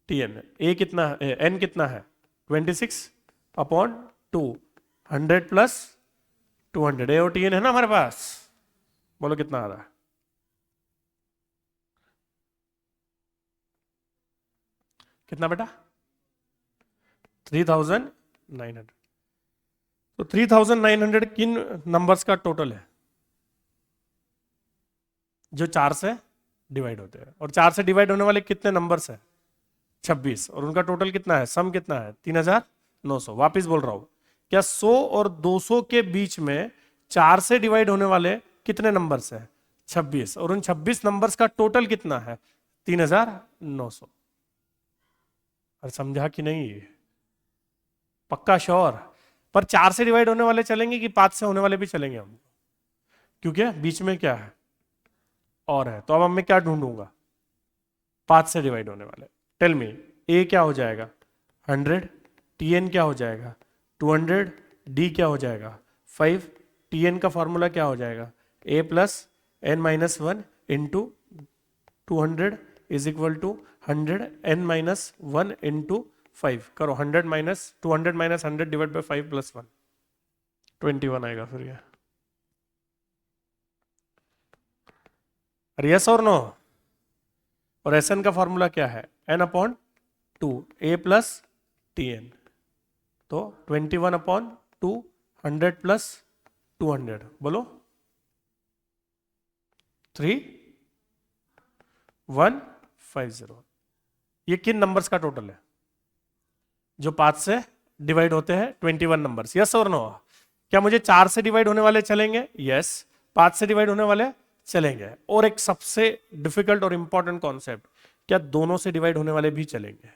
T N. ए कितना है, एन कितना है? 26 अपॉन 2, 100 प्लस 200। ए और टी एन है ना हमारे पास, बोलो कितना आ रहा है? कितना बेटा? 3900। तो 3900 किन नंबर्स का टोटल है जो 4 से डिवाइड होते हैं? और 4 से डिवाइड होने वाले कितने नंबर्स हैं? 26। और उनका टोटल कितना है, सम कितना है? 3900। वापिस बोल रहा हूं, क्या 100 और 200 के बीच में 4 से डिवाइड होने वाले कितने नंबर्स हैं? 26। और उन 26 नंबर्स का टोटल कितना है? 3900। और समझा कि नहीं? पक्का श्योर? पर 4 से डिवाइड होने वाले चलेंगे कि 5 से होने वाले भी चलेंगे हम? क्योंकि बीच में क्या है, और है। तो अब मैं क्या ढूंढूंगा? 5 से डिवाइड होने वाले। टेल मी, ए क्या हो जाएगा? 100। टी एन क्या हो जाएगा? 200। डी क्या हो जाएगा? 5। टी एन का फॉर्मूला क्या हो जाएगा? A plus N minus one into 200 is equal to 100 n minus one into 5। करो 100 minus 200 minus 100 divide by 5 plus 1, 21 आएगा फिर ये। यस और नो? और एस एन का फॉर्मूला क्या है? N upon 2 a plus T N. तो 21 अपॉन 2, 100 प्लस 200, बोलो 3150। ये किन नंबर्स का टोटल है जो 5 से डिवाइड होते हैं? 21 नंबर्स। यस और नो? क्या मुझे 4 से डिवाइड होने वाले चलेंगे? यस। 5 से डिवाइड होने वाले चलेंगे। और एक सबसे डिफिकल्ट और इंपॉर्टेंट कॉन्सेप्ट, क्या दोनों से डिवाइड होने वाले भी चलेंगे?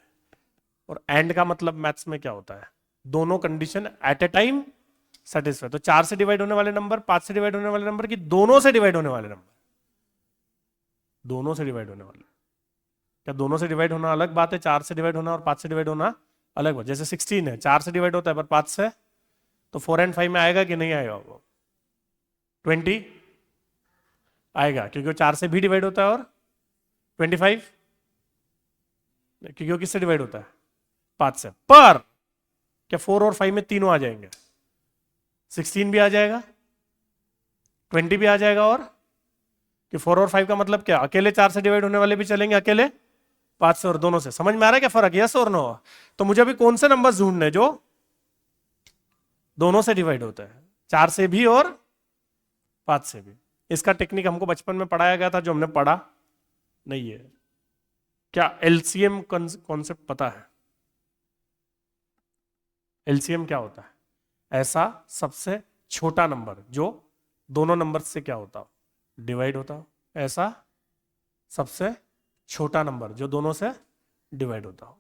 और एंड का मतलब मैथ्स में क्या होता है? दोनों condition at A time satisfy. तो 4 से डिवाइड होने वाले नंबर, 5 से डिवाइड होने वाले नंबर, की दोनों से डिवाइड होने वाले नंबर? दोनों से डिवाइड होने वाले। क्या दोनों से डिवाइड होना अलग बात है, 4 से डिवाइड होना और 5 से डिवाइड होना अलग बात? जैसे 16 है, 4 से डिवाइड होता है पर 5 से, तो 4 एंड 5 में आएगा कि नहीं आएगा? वो 20 आएगा, क्योंकि वो 4 से भी डिवाइड होता है। और 25 क्योंकि वो किससे डिवाइड होता है? 5 से। पर क्या 4 और 5 में तीनों आ जाएंगे? 16 भी आ जाएगा, 20 भी आ जाएगा, और कि 4 और 5 का मतलब क्या? अकेले 4 से डिवाइड होने वाले भी चलेंगे, अकेले 5 से, और दोनों से। समझ में आ रहा है क्या फर्क? यस और नो? तो मुझे अभी कौन से नंबर ढूंढने जो दोनों से डिवाइड होता है, 4 से भी और 5 से भी? इसका टेक्निक हमको बचपन में पढ़ाया गया था, जो हमने पढ़ा नहीं है। क्या एलसीएम कॉन्सेप्ट पता है? एलसीएम क्या होता है? ऐसा सबसे छोटा नंबर जो दोनों नंबर से क्या होता हो? डिवाइड होता हो। ऐसा सबसे छोटा नंबर जो दोनों से डिवाइड होता हो।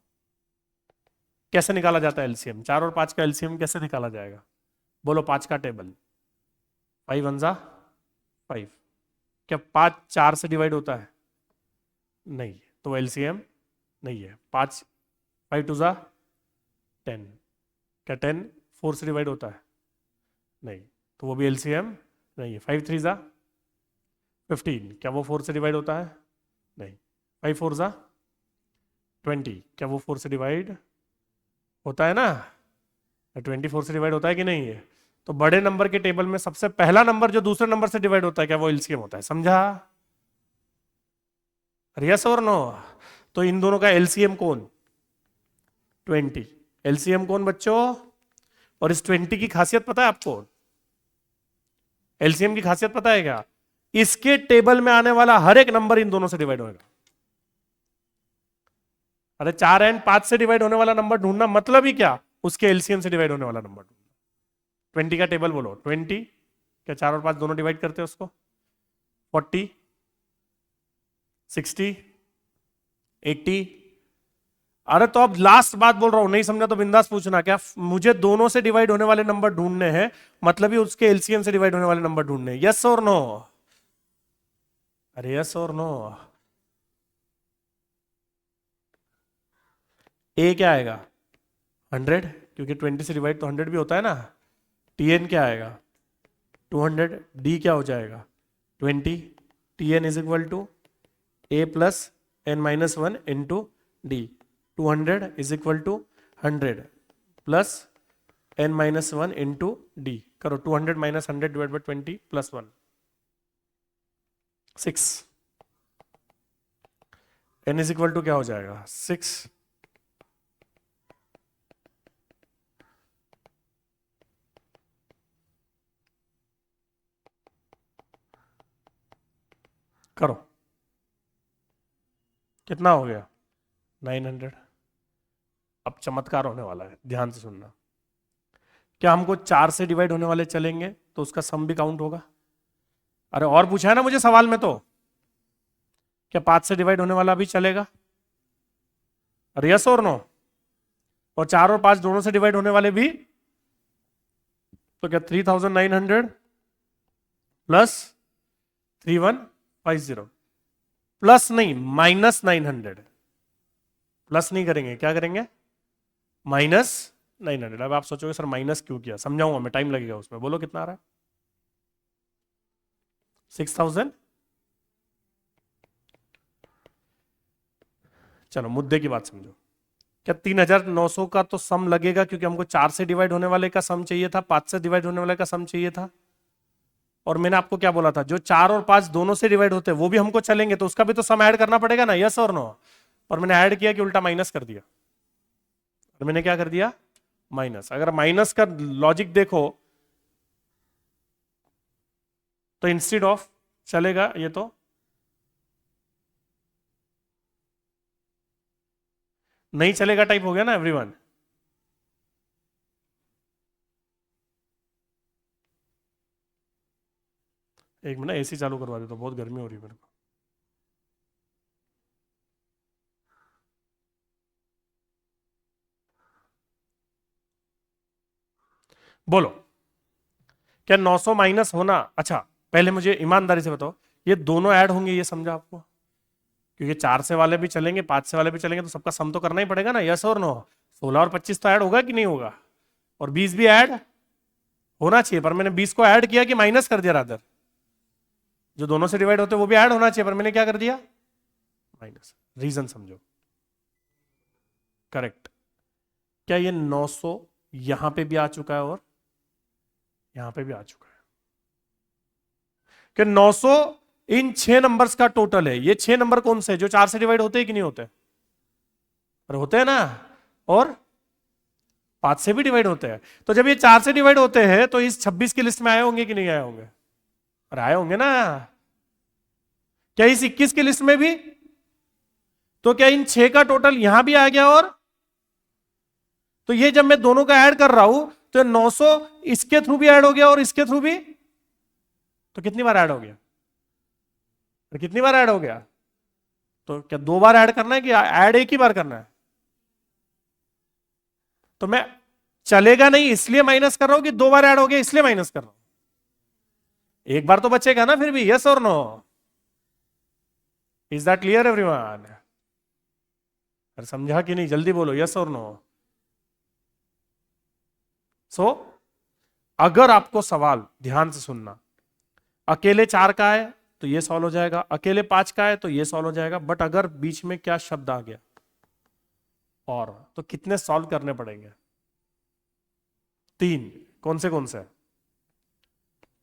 कैसे निकाला जाता है एलसीएम? 4 और 5 का एलसीएम कैसे निकाला जाएगा? बोलो 5 का टेबल। 5 वन जा 5। क्या 5 4 से डिवाइड होता है? नहीं, तो एलसीएम नहीं है। 5 5 टू ज़ा 10, क्या 10 4 से डिवाइड होता है? नहीं, तो वो भी एलसीएम नहीं है। 5 3 ज़ा 15, क्या वो 4 से डिवाइड होता है? नहीं। 5 4 ज़ा 20, क्या वो 4 से डिवाइड होता है ना? 24 से डिवाइड होता है कि नहीं है? तो बड़े नंबर के टेबल में सबसे पहला नंबर जो दूसरे नंबर से डिवाइड होता है, क्या वो एलसीएम होता है? समझा? यस और नो? तो इन दोनों का एलसीएम कौन? 20। एलसीएम कौन बच्चों? और इस 20 की खासियत पता है आपको? एलसीएम की खासियत पता है क्या? इसके टेबल में आने वाला हर एक नंबर इन दोनों से डिवाइड होगा। अरे 4 एंड 5 से डिवाइड होने वाला नंबर ढूंढना मतलब ही क्या? उसके एलसीएम से डिवाइड होने वाला नंबर ढूंढना। 20 का टेबल बोलो। 20, क्या 4 और 5 दोनों डिवाइड करते हैं उसको? 40, 60, 80। अरे तो अब लास्ट बात बोल रहा हूं, नहीं समझा तो बिंदास पूछना। क्या मुझे दोनों से डिवाइड होने वाले नंबर ढूंढने हैं, मतलब ही उसके एलसीएम से डिवाइड होने वाले नंबर ढूंढने हैं? यस और नो? अरे यस और नो? ए क्या आएगा? 100, क्योंकि 20 से डिवाइड तो 100 भी होता है ना। टीएन क्या आएगा? 200। डी क्या हो जाएगा? 20। TN is equal to A plus N minus 1 into D. 200 is equal to 100 plus N minus 1 into D. करो 200 minus 100 divide by 20 plus 1, 6। N is equal to क्या हो जाएगा? 6। करो, कितना हो गया? 900। अब चमत्कार होने वाला है, ध्यान से सुनना। क्या हमको 4 से डिवाइड होने वाले चलेंगे तो उसका सम भी काउंट होगा? अरे और पूछा है ना मुझे सवाल में तो। क्या 5 से डिवाइड होने वाला भी चलेगा? अरे यस और नो? और 4 और 5 दोनों से डिवाइड होने वाले भी? तो क्या 3900 प्लस 3150 प्लस नहीं माइनस 900। प्लस नहीं करेंगे, क्या करेंगे? माइनस 900। अब आप सोचोगे सर माइनस क्यों किया, समझाऊंगा मैं, टाइम लगेगा उसमें। बोलो कितना आ रहा है? 6000। चलो मुद्दे की बात समझो। क्या 3900 का तो सम लगेगा, क्योंकि हमको 4 से डिवाइड होने वाले का सम चाहिए था, 5 से डिवाइड होने वाले का सम चाहिए था। और मैंने आपको क्या बोला था, जो 4 और 5 दोनों से डिवाइड होते हैं वो भी हमको चलेंगे, तो उसका भी तो सम ऐड करना पड़ेगा ना। यस और नो? और मैंने ऐड किया कि उल्टा माइनस कर दिया। और मैंने क्या कर दिया? माइनस। अगर माइनस का लॉजिक देखो तो इंस्टेड ऑफ चलेगा ये तो। नहीं चलेगा टाइप हो गया ना एवरीवन। एक मिनट एसी चालू करवा देता हूं, बहुत गर्मी हो रही है मेरे को। बोलो, क्या 900 माइनस होना? अच्छा पहले मुझे ईमानदारी से बताओ, ये दोनों ऐड होंगे, ये समझा आपको? क्योंकि 4 से वाले भी चलेंगे, 5 से वाले भी चलेंगे, तो सबका सम तो करना ही पड़ेगा ना। यस और नो? 16 और 25 तो ऐड होगा कि नहीं होगा? और 20 भी ऐड होना चाहिए, पर मैंने 20 को ऐड किया कि माइनस कर दिया रादर? जो दोनों से डिवाइड होते हैं वो भी ऐड होना चाहिए, पर मैंने क्या कर दिया? माइनस। रीजन समझो। करेक्ट। क्या ये 900 यहां पे भी आ चुका है और यहां पे भी आ चुका है? कि 900 इन 6 नंबर्स का टोटल है। ये 6 नंबर कौन से है जो 4 से डिवाइड होते हैं कि नहीं होते? अरे होते हैं ना। और 5 से भी डिवाइड होते हैं। तो जब ये 4 से डिवाइड होते हैं तो इस 26 की लिस्ट में आए होंगे कि नहीं आए होंगे? अरे आए होंगे ना। क्या इस 21 की लिस्ट में भी? तो क्या इन 6 का टोटल यहां भी आ गया? और तो ये जब मैं दोनों का ऐड कर रहा हूं तो 900 इसके थ्रू भी ऐड हो गया और इसके थ्रू भी। तो कितनी बार ऐड हो गया? तो कितनी बार ऐड हो गया? तो क्या 2 बार ऐड करना है कि ऐड एक ही बार करना है? तो मैं चलेगा नहीं इसलिए माइनस कर रहा हूं कि 2 बार ऐड हो गया इसलिए माइनस कर रहा हूं? एक बार तो बचेगा ना फिर भी। यस और no? Is that clear everyone? अरे समझा कि नहीं, जल्दी बोलो, यस और नो। सो अगर आपको सवाल ध्यान से सुनना, अकेले 4 का है तो ये सॉल्व हो जाएगा, अकेले 5 का है तो ये सॉल्व हो जाएगा, बट अगर बीच में क्या शब्द आ गया और, तो कितने सॉल्व करने पड़ेंगे? 3। कौन से?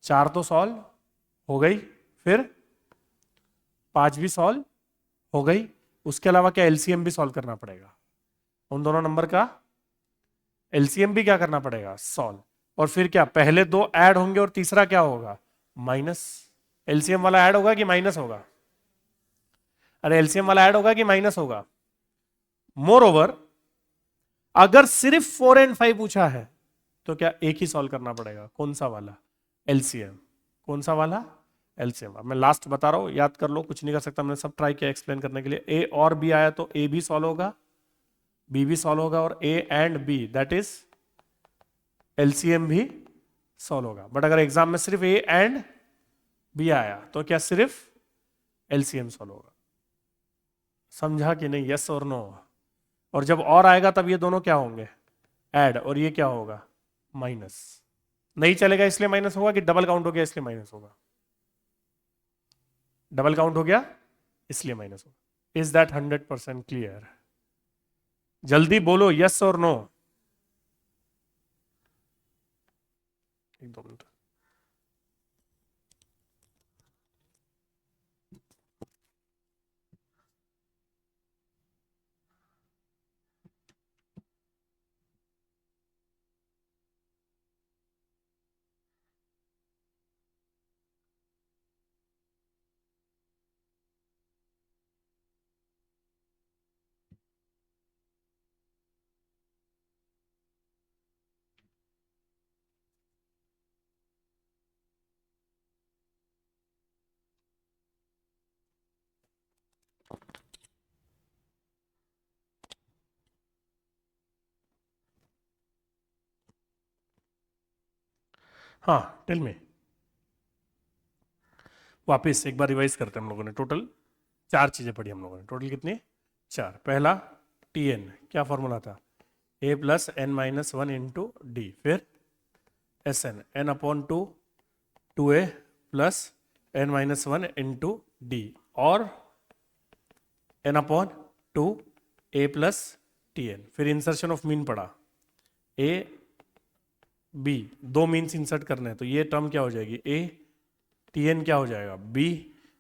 4 तो सॉल्व हो गई, फिर 5 भी सॉल्व हो गई, उसके अलावा क्या एलसीएम भी सॉल्व करना पड़ेगा? उन दोनों नंबर का एलसीएम भी क्या करना पड़ेगा? सॉल्व। और फिर क्या पहले 2 ऐड होंगे और तीसरा क्या होगा? माइनस। एलसीएम वाला ऐड होगा कि माइनस होगा? अरे एलसीएम वाला ऐड होगा कि माइनस होगा? मोर ओवर अगर सिर्फ 4 एंड 5 पूछा है तो क्या एक ही सॉल्व करना पड़ेगा? कौन सा वाला? एलसीएम। कौन सा वाला? एलसीएम। अब मैं लास्ट बता रहा हूं, याद कर लो, कुछ नहीं कर सकता, मैंने सब ट्राई किया एक्सप्लेन करने के लिए। ए और बी आया तो ए भी सॉल्व होगा, बी भी सॉल्व होगा, और A and B that is LCM भी सॉल्व होगा। बट अगर एग्जाम में सिर्फ ए एंड बी आया तो क्या सिर्फ एलसीएम सॉल्व होगा? समझा कि नहीं, यस और नो? और जब और आएगा तब ये दोनों क्या होंगे? ऐड, और ये क्या होगा? माइनस। नहीं चलेगा इसलिए माइनस होगा, कि डबल काउंट हो गया इसलिए माइनस होगा? डबल काउंट हो गया इसलिए माइनस होगा। Is that 100% clear? जल्दी बोलो यस और नो। एक दो मिनट। हाँ टेल मी। वापिस एक बार रिवाइज करते हैं। हम लोगों ने टोटल 4 चीजें पढ़ी हम लोगों ने। टोटल कितनी? 4। पहला टी एन, क्या फॉर्मूला था? A plus N minus 1 into d. फिर S n, n upon 2 2a plus N minus 1 into d, और n upon 2 a plus T n. फिर इंसर्शन ऑफ मीन पढ़ा, ए बी, 2 मीन्स इंसर्ट करने हैं तो ये टर्म क्या हो जाएगी? ए, टी एन क्या हो जाएगा? बी,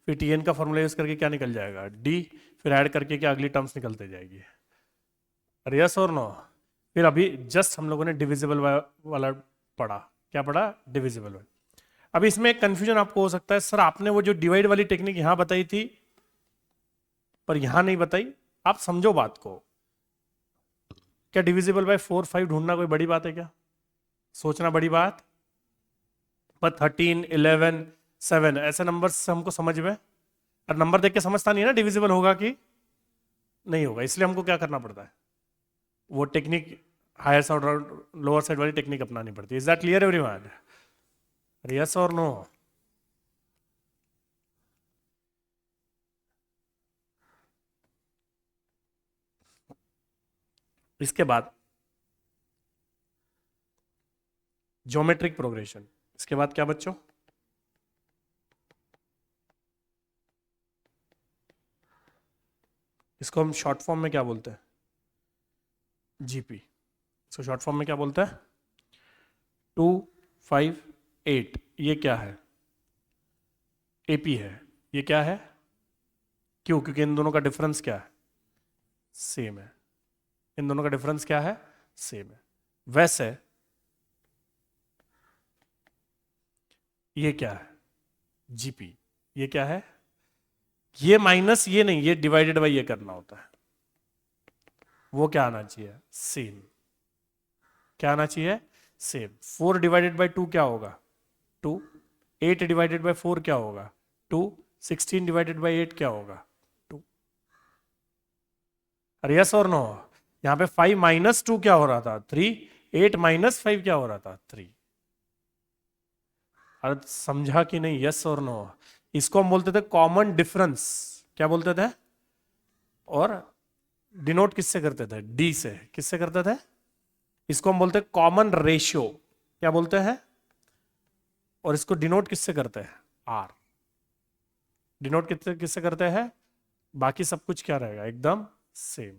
फिर टी एन का फॉर्मूला यूज करके क्या निकल जाएगा? डी, फिर ऐड करके क्या अगली टर्म्स निकलते जाएगी? यस और नो? फिर अभी जस्ट हम लोगों ने डिविजिबल वाला पढ़ा। क्या पढ़ा? डिविजिबल वाला। अभी इसमें एक कंफ्यूजन आपको हो सकता है, सर आपने वो जो डिवाइड वाली टेक्निक यहां बताई थी पर यहां नहीं बताई। आप समझो बात को, क्या डिविजिबल बाय 4 5 ढूंढना कोई बड़ी बात है क्या? सोचना बड़ी बात? पर 13 11 7 ऐसे नंबर से हमको समझ में, और नंबर देख के समझता नहीं है ना डिविजिबल होगा कि नहीं होगा, इसलिए हमको क्या करना पड़ता है? वो टेक्निक हायर साइड और लोअर साइड वाली टेक्निक अपनानी पड़ती है। Is that clear everyone? Yes और नो? इसके बाद ज्योमेट्रिक प्रोग्रेशन। इसके बाद क्या बच्चों? इसको हम शॉर्ट फॉर्म में क्या बोलते हैं? जीपी। इसको शॉर्ट फॉर्म में क्या बोलते हैं? 2 5 8। ये क्या है? एपी है। ये क्या है? क्यों? क्योंकि इन दोनों का डिफरेंस क्या है? सेम है। इन दोनों का डिफरेंस क्या है? सेम है। वैसे ये क्या है? जीपी। ये क्या है? ये माइनस ये नहीं, ये डिवाइडेड बाई ये करना होता है। वो क्या आना चाहिए? सेम। क्या आना चाहिए? सेम। 4 डिवाइडेड बाई 2 क्या होगा? 2। 8 डिवाइडेड बाई 4 क्या होगा? 2। 16 डिवाइडेड बाई 8 क्या होगा? 2। अरे यस और नो? यहां पे 5 माइनस 2 क्या हो रहा था? 3। 8 माइनस 5 क्या हो रहा था? 3। अरे समझा कि नहीं? यस और नो? इसको हम बोलते थे कॉमन डिफरेंस। क्या बोलते थे? और डिनोट किससे करते थे? डी से। किससे करते थे? इसको हम बोलते हैं कॉमन रेशियो। क्या बोलते हैं? और इसको डिनोट किससे करते हैं? आर। डिनोट किससे किससे करते हैं? बाकी सब कुछ क्या रहेगा? एकदम सेम।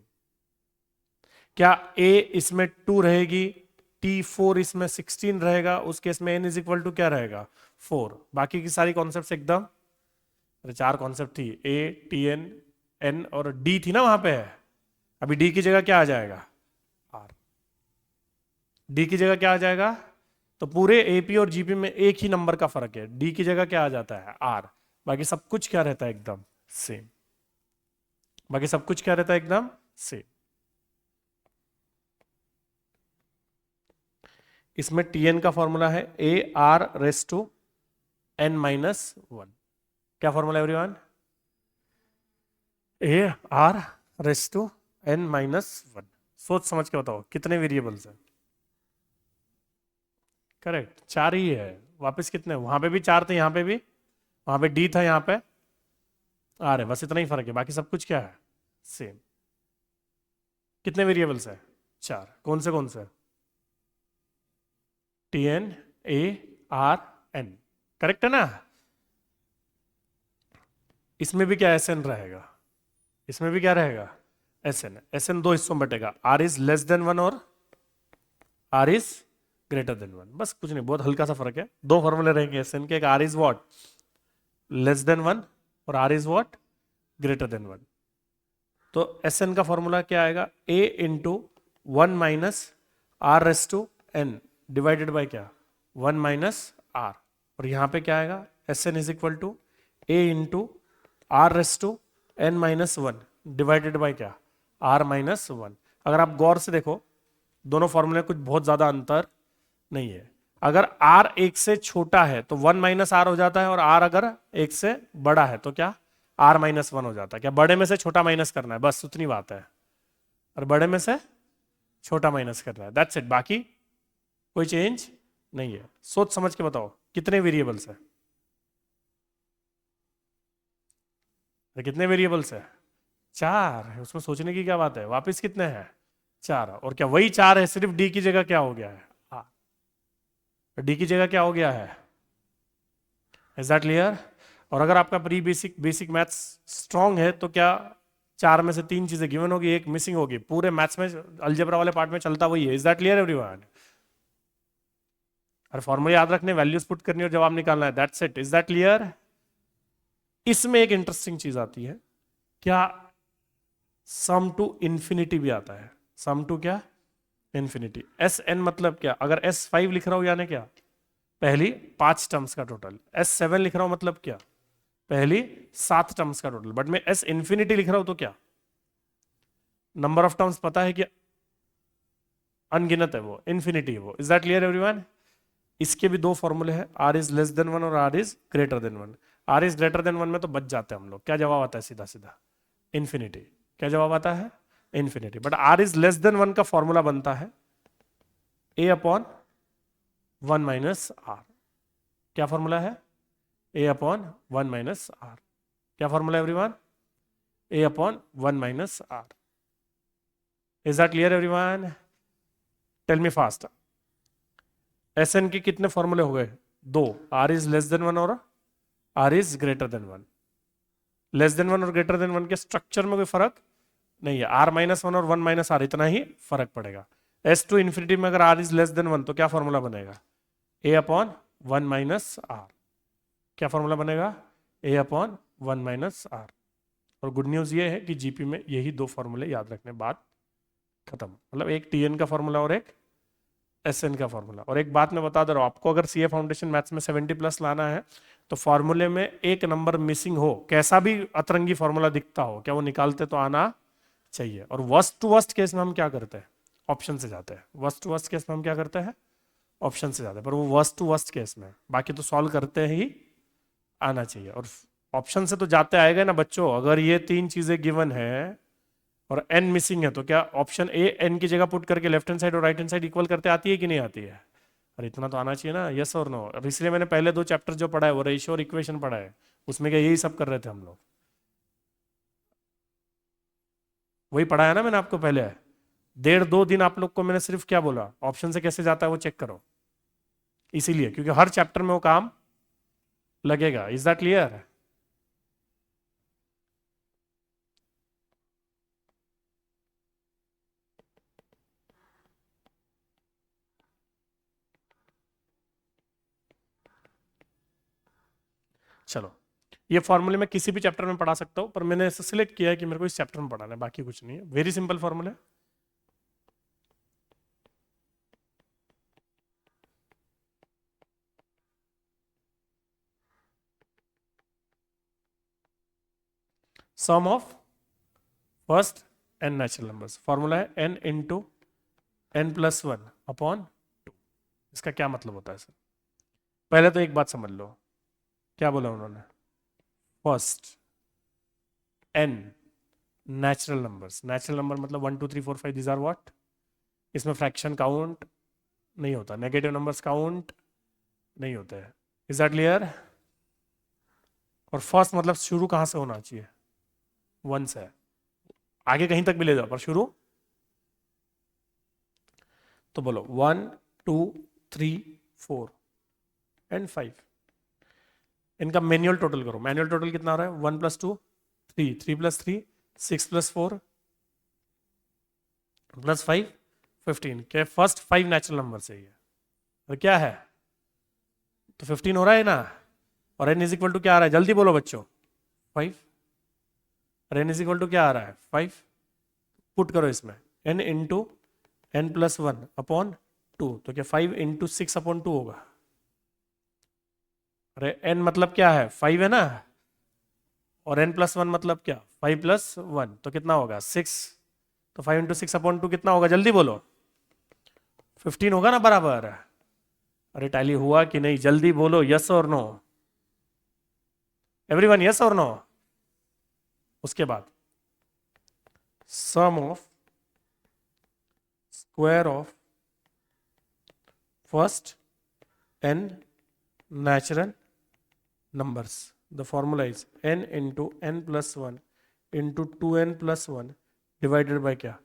क्या ए इसमें 2 रहेगी, T4 इसमें 16 रहेगा, उस केस में n इज इक्वल टू क्या रहेगा? 4। बाकी की सारी कॉन्सेप्ट एकदम, अरे 4 कॉन्सेप्ट थी, ए टी एन एन और डी थी ना वहां पे। अभी डी की जगह क्या आ जाएगा? आर। डी की जगह क्या आ जाएगा? तो पूरे एपी और जीपी में एक ही नंबर का फर्क है, डी की जगह क्या आ जाता है? आर। बाकी सब कुछ क्या रहता है? एकदम सेम। बाकी सब कुछ क्या रहता है? एकदम सेम। इसमें टीएन का फॉर्मूला है a r raise to n minus one. क्या formula everyone? A r raise to n minus one. सोच समझ के बताओ कितने वेरिएबल्स हैं? करेक्ट, 4 ही है। वापस कितने? वहां पे भी 4 थे, यहां पे भी, वहां पे डी था, यहां पे आर है। बस इतना ही फर्क है, बाकी सब कुछ क्या है? सेम। कितने वेरिएबल्स है? 4। कौन से? T N A R N. Correct है ना? इसमें भी क्या एस एन रहेगा? इसमें भी क्या रहेगा? S N. एस एन दो हिस्सों में बटेगा, r is less than one और r is greater than one. बस कुछ नहीं, बहुत हल्का सा फर्क है। दो फॉर्मूले रहेंगे एस एन के, एक r is what less than one और r is what greater than one. तो एस एन का फॉर्मूला क्या आएगा? A into 1 minus r raise to n divided by क्या? 1 माइनस आर। और यहां पे क्या आएगा? S n is equal to a into r raise to n minus one divided by क्या? R minus one. अगर आप गौर से देखो, दोनों फॉर्मूले कुछ बहुत ज्यादा अंतर नहीं है। अगर r एक से छोटा है तो 1 माइनस आर हो जाता है, और r अगर एक से बड़ा है तो क्या? r माइनस वन हो जाता है। क्या बड़े में से छोटा माइनस करना है? बस उतनी बात है। और बड़े में से छोटा माइनस करना है, दैट्स इट। बाकी कोई चेंज नहीं है। सोच समझ के बताओ कितने वेरिएबल्स है? कितने वेरिएबल्स है? 4 है। उसमें सोचने की क्या बात है? वापिस कितने हैं? 4। और क्या वही 4 है, सिर्फ डी की जगह क्या हो गया है? डी की जगह क्या हो गया है? Is that clear? और अगर आपका प्री बेसिक मैथ्स स्ट्रांग है तो क्या 4 में से 3 चीजें गिवन होगी, एक मिसिंग होगी। पूरे मैथ्स में अलजेब्रा वाले पार्ट में चलता वही है। Is that clear everyone? और फॉर्मूले याद रखने, वैल्यूज पुट करनी और जवाब निकालना है, that's it. Is that clear? इसमें एक इंटरेस्टिंग चीज आती है, क्या सम टू इंफिनिटी भी आता है। सम टू क्या? इंफिनिटी। एस एन मतलब क्या? अगर एस 5 लिख रहा हूं यानी क्या? पहली 5 टर्म्स का टोटल। एस 7 लिख रहा हूं मतलब क्या? पहली 7 टर्म्स का टोटल। बट मैं एस इंफिनिटी लिख रहा हूं तो क्या? नंबर ऑफ टर्म्स पता है कि अनगिनत है, वो इंफिनिटी है वो। Is that clear everyone? इसके भी दो फॉर्मूले हैं, r is less than one और r is greater than one. R is greater than one में तो बच जाते हैं हम लोग। क्या जवाब आता है? सीधा सीधा इंफिनिटी। क्या जवाब आता है? Infinity. But r is less than one का फॉर्मूला बनता है ए अपॉन 1 माइनस आर। क्या फॉर्मूला है? A upon 1 minus are. क्या formula everyone? A upon 1 minus r. Is that clear everyone? Tell me fast. S n के कितने फॉर्मूले हो गए? 2। R is less than one और r is greater than one. Less than one और greater than one के structure में कोई फर्क नहीं है। आर माइनस वन और 1 माइनस आर, इतना ही फर्क पड़ेगा। एस टू इन्फिनिटी में अगर are is less than one तो क्या फॉर्मूला बनेगा? A upon 1 minus are. क्या फॉर्मूला बनेगा? A upon 1 minus are. और गुड न्यूज ये है कि जीपी में यही दो फॉर्मूले याद रखने, बात खत्म। मतलब एक टीएन का फॉर्मूला और एक एसएन का फॉर्मूला। और एक बात मैं बता दे रहा हूं आपको, अगर सीए फाउंडेशन मैथ्स में 70 प्लस लाना है तो फॉर्मूले में एक नंबर मिसिंग हो, कैसा भी अतरंगी फॉर्मूला दिखता हो, क्या वो निकालते तो आना चाहिए। और वर्स्ट टू वर्स्ट केस में हम क्या करते हैं? ऑप्शन से जाते हैं। वर्स्ट टू वर्स्ट केस में हम क्या करते हैं? ऑप्शन से जाते हैं। पर वो वर्स्ट टू वर्स्ट केस में, बाकी तो सॉल्व करते ही आना चाहिए। और ऑप्शन से तो जाते आएगा ना बच्चों। अगर ये 3 चीजें गिवन है और एन मिसिंग है तो क्या ऑप्शन ए एन की जगह पुट करके लेफ्ट हैंड साइड और राइट हैंड साइड इक्वल करते आती है कि नहीं आती है? और इतना तो आना चाहिए ना, यस और नो। अब इसलिए मैंने पहले 2 चैप्टर जो पढ़ा है वो रेशियो और इक्वेशन पढ़ा है, उसमें क्या यही सब कर रहे थे हम लोग। वही पढ़ाया ना मैंने आपको पहले। 1.5-2 दिन आप लोग को मैंने सिर्फ क्या बोला, ऑप्शन से कैसे जाता है वो चेक करो, इसीलिए क्योंकि हर चैप्टर में वो काम लगेगा। Is that clear? चलो, ये फॉर्मूले मैं किसी भी चैप्टर में पढ़ा सकता हूँ, पर मैंने ऐसा सिलेक्ट किया है कि मेरे को इस चैप्टर में पढ़ाना है, बाकी कुछ नहीं है। वेरी सिंपल फॉर्मूला है। Sum of first n natural numbers, formula है n इंटू n+1 अपॉन 2। इसका क्या मतलब होता है सर? पहले तो एक बात समझ लो, क्या बोला उन्होंने, first n natural numbers. Natural number मतलब 1 2 3 4 5 दीज आर व्हाट, इसमें फ्रैक्शन काउंट नहीं होता, नेगेटिव नंबर्स काउंट नहीं होते हैं। Is that clear? और फर्स्ट मतलब शुरू कहां से होना चाहिए, 1 से, आगे कहीं तक भी ले जाओ पर शुरू। तो बोलो 1 2 3 4 एंड 5, इनका मैन्युअल टोटल करो। मैन्युअल टोटल कितना आ रहा है, 1 + 2 3, 3 + 3 6 + 4 + 5 15 के फर्स्ट 5 नेचुरल नंबर से ही है, और क्या है, तो 15 हो रहा है ना। और n इज इक्वल टू क्या आ रहा है, जल्दी बोलो बच्चों, 5। और n इज इक्वल टू क्या आ रहा है, 5। पुट करो इसमें n इंटू n+1 अपॉन 2, तो क्या 5 इंटू 6 अपॉन 2 होगा। अरे n मतलब क्या है, 5 है ना, और n+1 मतलब क्या, 5 + 1, तो कितना होगा 6। तो 5 इंटू 6 अपॉन 2 कितना होगा, जल्दी बोलो, 15 होगा ना बराबर। अरे टैली हुआ कि नहीं, जल्दी बोलो, यस और नो, एवरीवन यस और नो। उसके बाद sum of square of first n natural numbers, the formula is n into n+1 into 2n+1 divided by क्या,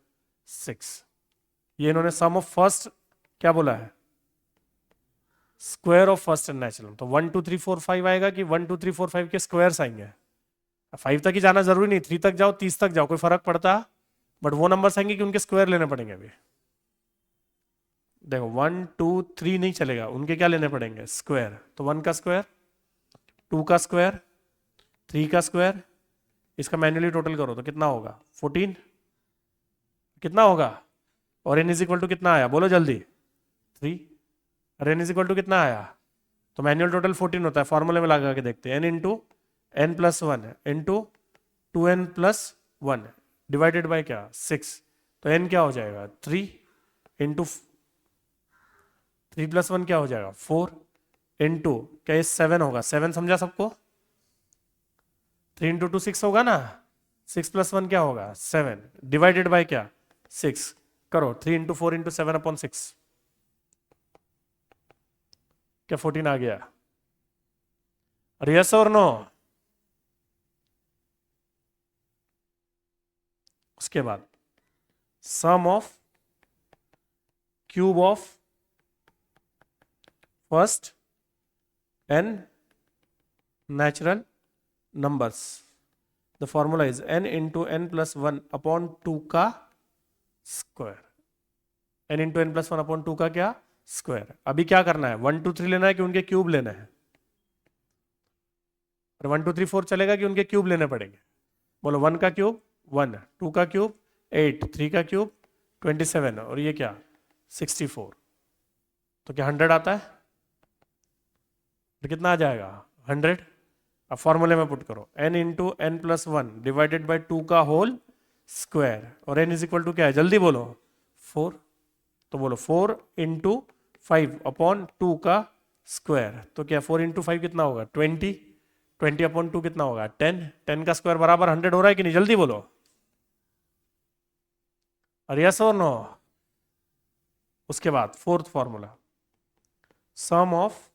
6। ये इन्होंने सम ऑफ फर्स्ट क्या बोला है, square of first and natural. तो 1 2 3 4 5 आएगा कि 1 2 3 4 5 के स्क्वायर्स आएंगे। 5 तक ही जाना जरूरी नहीं, 3 तक जाओ 30 तक जाओ, कोई फर्क पड़ता, बट वो नंबर्स आएंगे कि उनके स्क्वायर लेने पड़ेंगे। अभी देखो 1 2 3 नहीं चलेगा, उनके क्या लेने पड़ेंगे, स्क्वायर। तो 1 का स्क्वायर, 2 का स्क्वायर, 3 का स्क्वायर, इसका मैन्युअली टोटल करो तो कितना होगा, 14। कितना होगा, और n इज इक्वल टू कितना आया, बोलो जल्दी, 3। और n इज इक्वल टू कितना आया, तो मैन्युअल टोटल 14 होता है, फॉर्मूले में लगा के देखते हैं, n into n+1 into 2n+1 divided by क्या, 6। तो n क्या हो जाएगा, 3 इंटू 3+1 क्या हो जाएगा, 4 इंटू क्या, ये 7 होगा, 7 समझा सबको, 3 इंटू 2 6 होगा ना, 6+1 क्या होगा, 7 डिवाइडेड बाय क्या, 6। करो 3 इंटू 4 इंटू 7 अपॉन 6, क्या 14 आ गया, अरे यस और नो। उसके बाद sum of cube of first n natural numbers, the formula is n into n+1 upon 2 का square, n into n+1 upon 2 का क्या, स्क्वायर। अभी क्या करना है, 1 2 3 लेना है कि उनके क्यूब लेना है, और 1 2 3 4 चलेगा कि उनके क्यूब लेने पड़ेंगे। बोलो 1 का क्यूब 1, 2 का क्यूब 8, 3 का क्यूब 27, और ये क्या 64, तो क्या 100 आता है, तो कितना आ जाएगा 100। अब फॉर्मूले में पुट करो n into n+1 divided by 2 का होल स्क्वायर, और n इज इक्वल टू क्या है, जल्दी बोलो 4। तो बोलो 4 इंटू 5 अपॉन 2 का स्क्वायर, तो क्या 4 इंटू 5 कितना होगा 20, 20 अपॉन 2 कितना होगा 10, 10 का स्क्वायर बराबर 100 हो रहा है कि नहीं, जल्दी बोलो, अरे यस और नो। उसके बाद fourth formula, sum of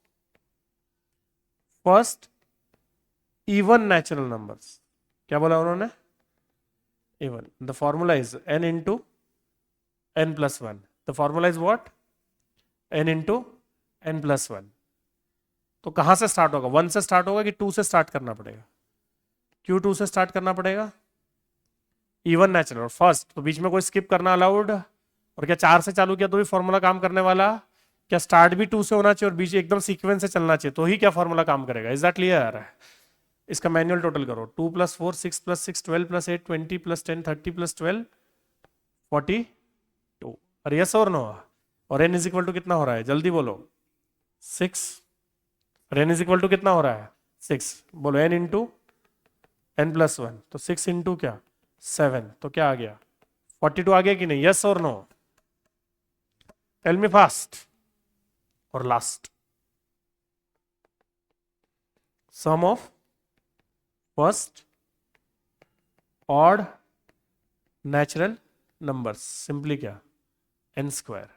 first even natural numbers, क्या बोला उन्होंने, A1. The formula is n into n plus 1. The formula is what? n into n plus 1. तो कहां से स्टार्ट होगा? 1 से स्टार्ट होगा कि 2 से स्टार्ट करना पड़ेगा? क्यों 2 से स्टार्ट करना पड़ेगा? इवन नेचुरल और फर्स्ट, तो बीच में कोई स्किप करना अलाउड? और क्या 4 से चालू किया तो भी फॉर्मूला काम करने वाला? क्या स्टार्ट भी 2 से होना चाहिए और बीच एकदम सीक्वेंस से चलना चाहिए तो ही क्या फॉर्मूला काम करेगा? Is that clear? इसका मैनुअल टोटल करो। 2 + 4 6 + 6 12 + 8 20 + 10 30 + 12 42। अरे यस और नो? और n इज इक्वल टू कितना हो रहा है? जल्दी बोलो। 6। और n इज इक्वल टू कितना हो रहा है? 6। बोलो n इंटू n + 1, तो 6 इंटू क्या? 7, तो क्या आ गया? 42 आ गया कि नहीं? यस और नो? Tell me fast. और last, sum of first odd natural numbers, simply क्या? n²।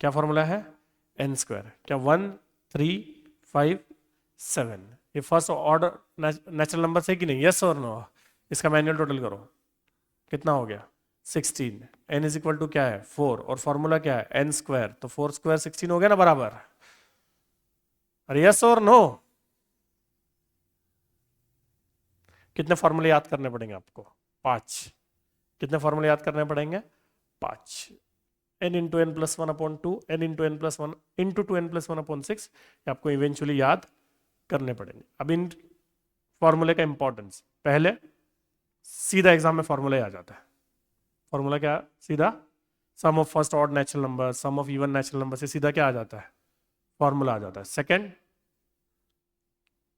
क्या फॉर्मूला है? n²। क्या 1 3 5 7 ये फर्स्ट ऑर्डर नेचुरल नंबर है कि नहीं? यस और नो? इसका मैनुअल टोटल करो, कितना हो गया? 16। n इज इक्वल टू क्या है? 4। और फॉर्मूला क्या है? n²। तो 4² 16 हो गया ना बराबर? अरे यस और नो? कितने फॉर्मूले याद करने पड़ेंगे आपको? 5। कितने फॉर्मूले याद करने पड़ेंगे? 5। n into n + 1/2, n into n + 1 into 2n + 1/6 आपको इवेंचुअली याद करने पड़ेंगे। अब इन फॉर्मूले का इंपॉर्टेंस, पहले सीधा एग्जाम में फॉर्मूला आ जाता है। फॉर्मूला क्या? सीधा sum of first odd natural number, sum of even natural number से सीधा क्या आ जाता है? फॉर्मूला आ जाता है। सेकंड,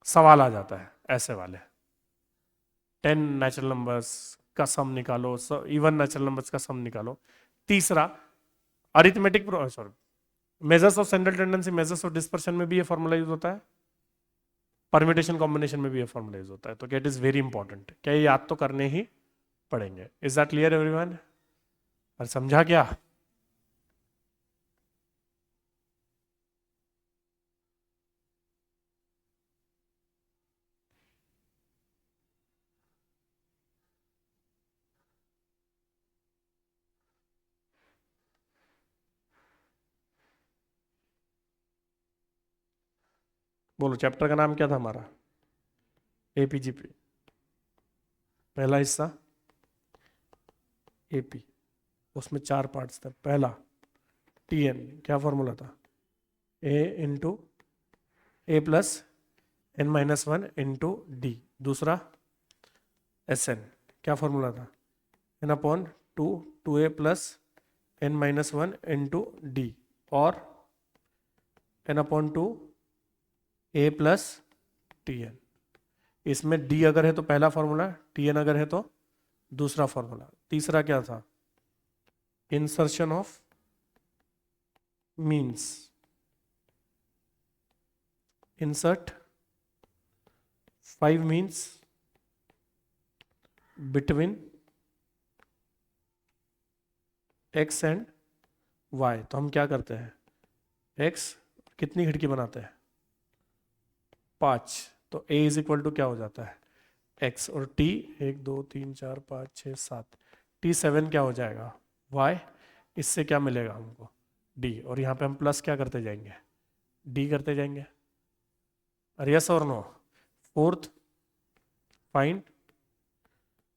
सवाल आ जाता है ऐसे वाले, 10 नेचुरल नंबर्स का सम निकालो, इवन नेचुरल नंबर्स का सम निकालो। तीसरा, arithmetic sorry measures of central tendency, measures of dispersion में भी ये फॉर्मूला यूज होता है, परम्यूटेशन कॉम्बिनेशन में भी ये फॉर्मूला यूज होता है। तो इट इज वेरी इंपॉर्टेंट, क्या ये याद तो करने ही पड़ेंगे। Is that clear everyone? और समझा क्या? बोलो, चैप्टर का नाम क्या था हमारा? एपीजीपी। पहला हिस्सा एपी, उसमें 4 पार्ट्स थे। पहला टीएन, क्या फॉर्मूला था? ए इंटू ए प्लस n-1 इंटू डी। दूसरा एसएन, क्या फॉर्मूला था? n/2 2a plus n-1 into d. और n/2 a plus T N. इसमें डी अगर है तो पहला फॉर्मूला, टी एन अगर है तो दूसरा फॉर्मूला। तीसरा क्या था? Insertion of means, insert 5 means between x and y। तो हम क्या करते हैं? x कितनी खिड़की बनाते हैं? 5। तो a इज इक्वल टू क्या हो जाता है? x। और t 1 2 3 4 5 6 7, t7 क्या हो जाएगा? y। इससे क्या मिलेगा हमको? d। और यहाँ पे हम प्लस क्या करते जाएंगे? d करते जाएंगे। अरे यस और no? Fourth, find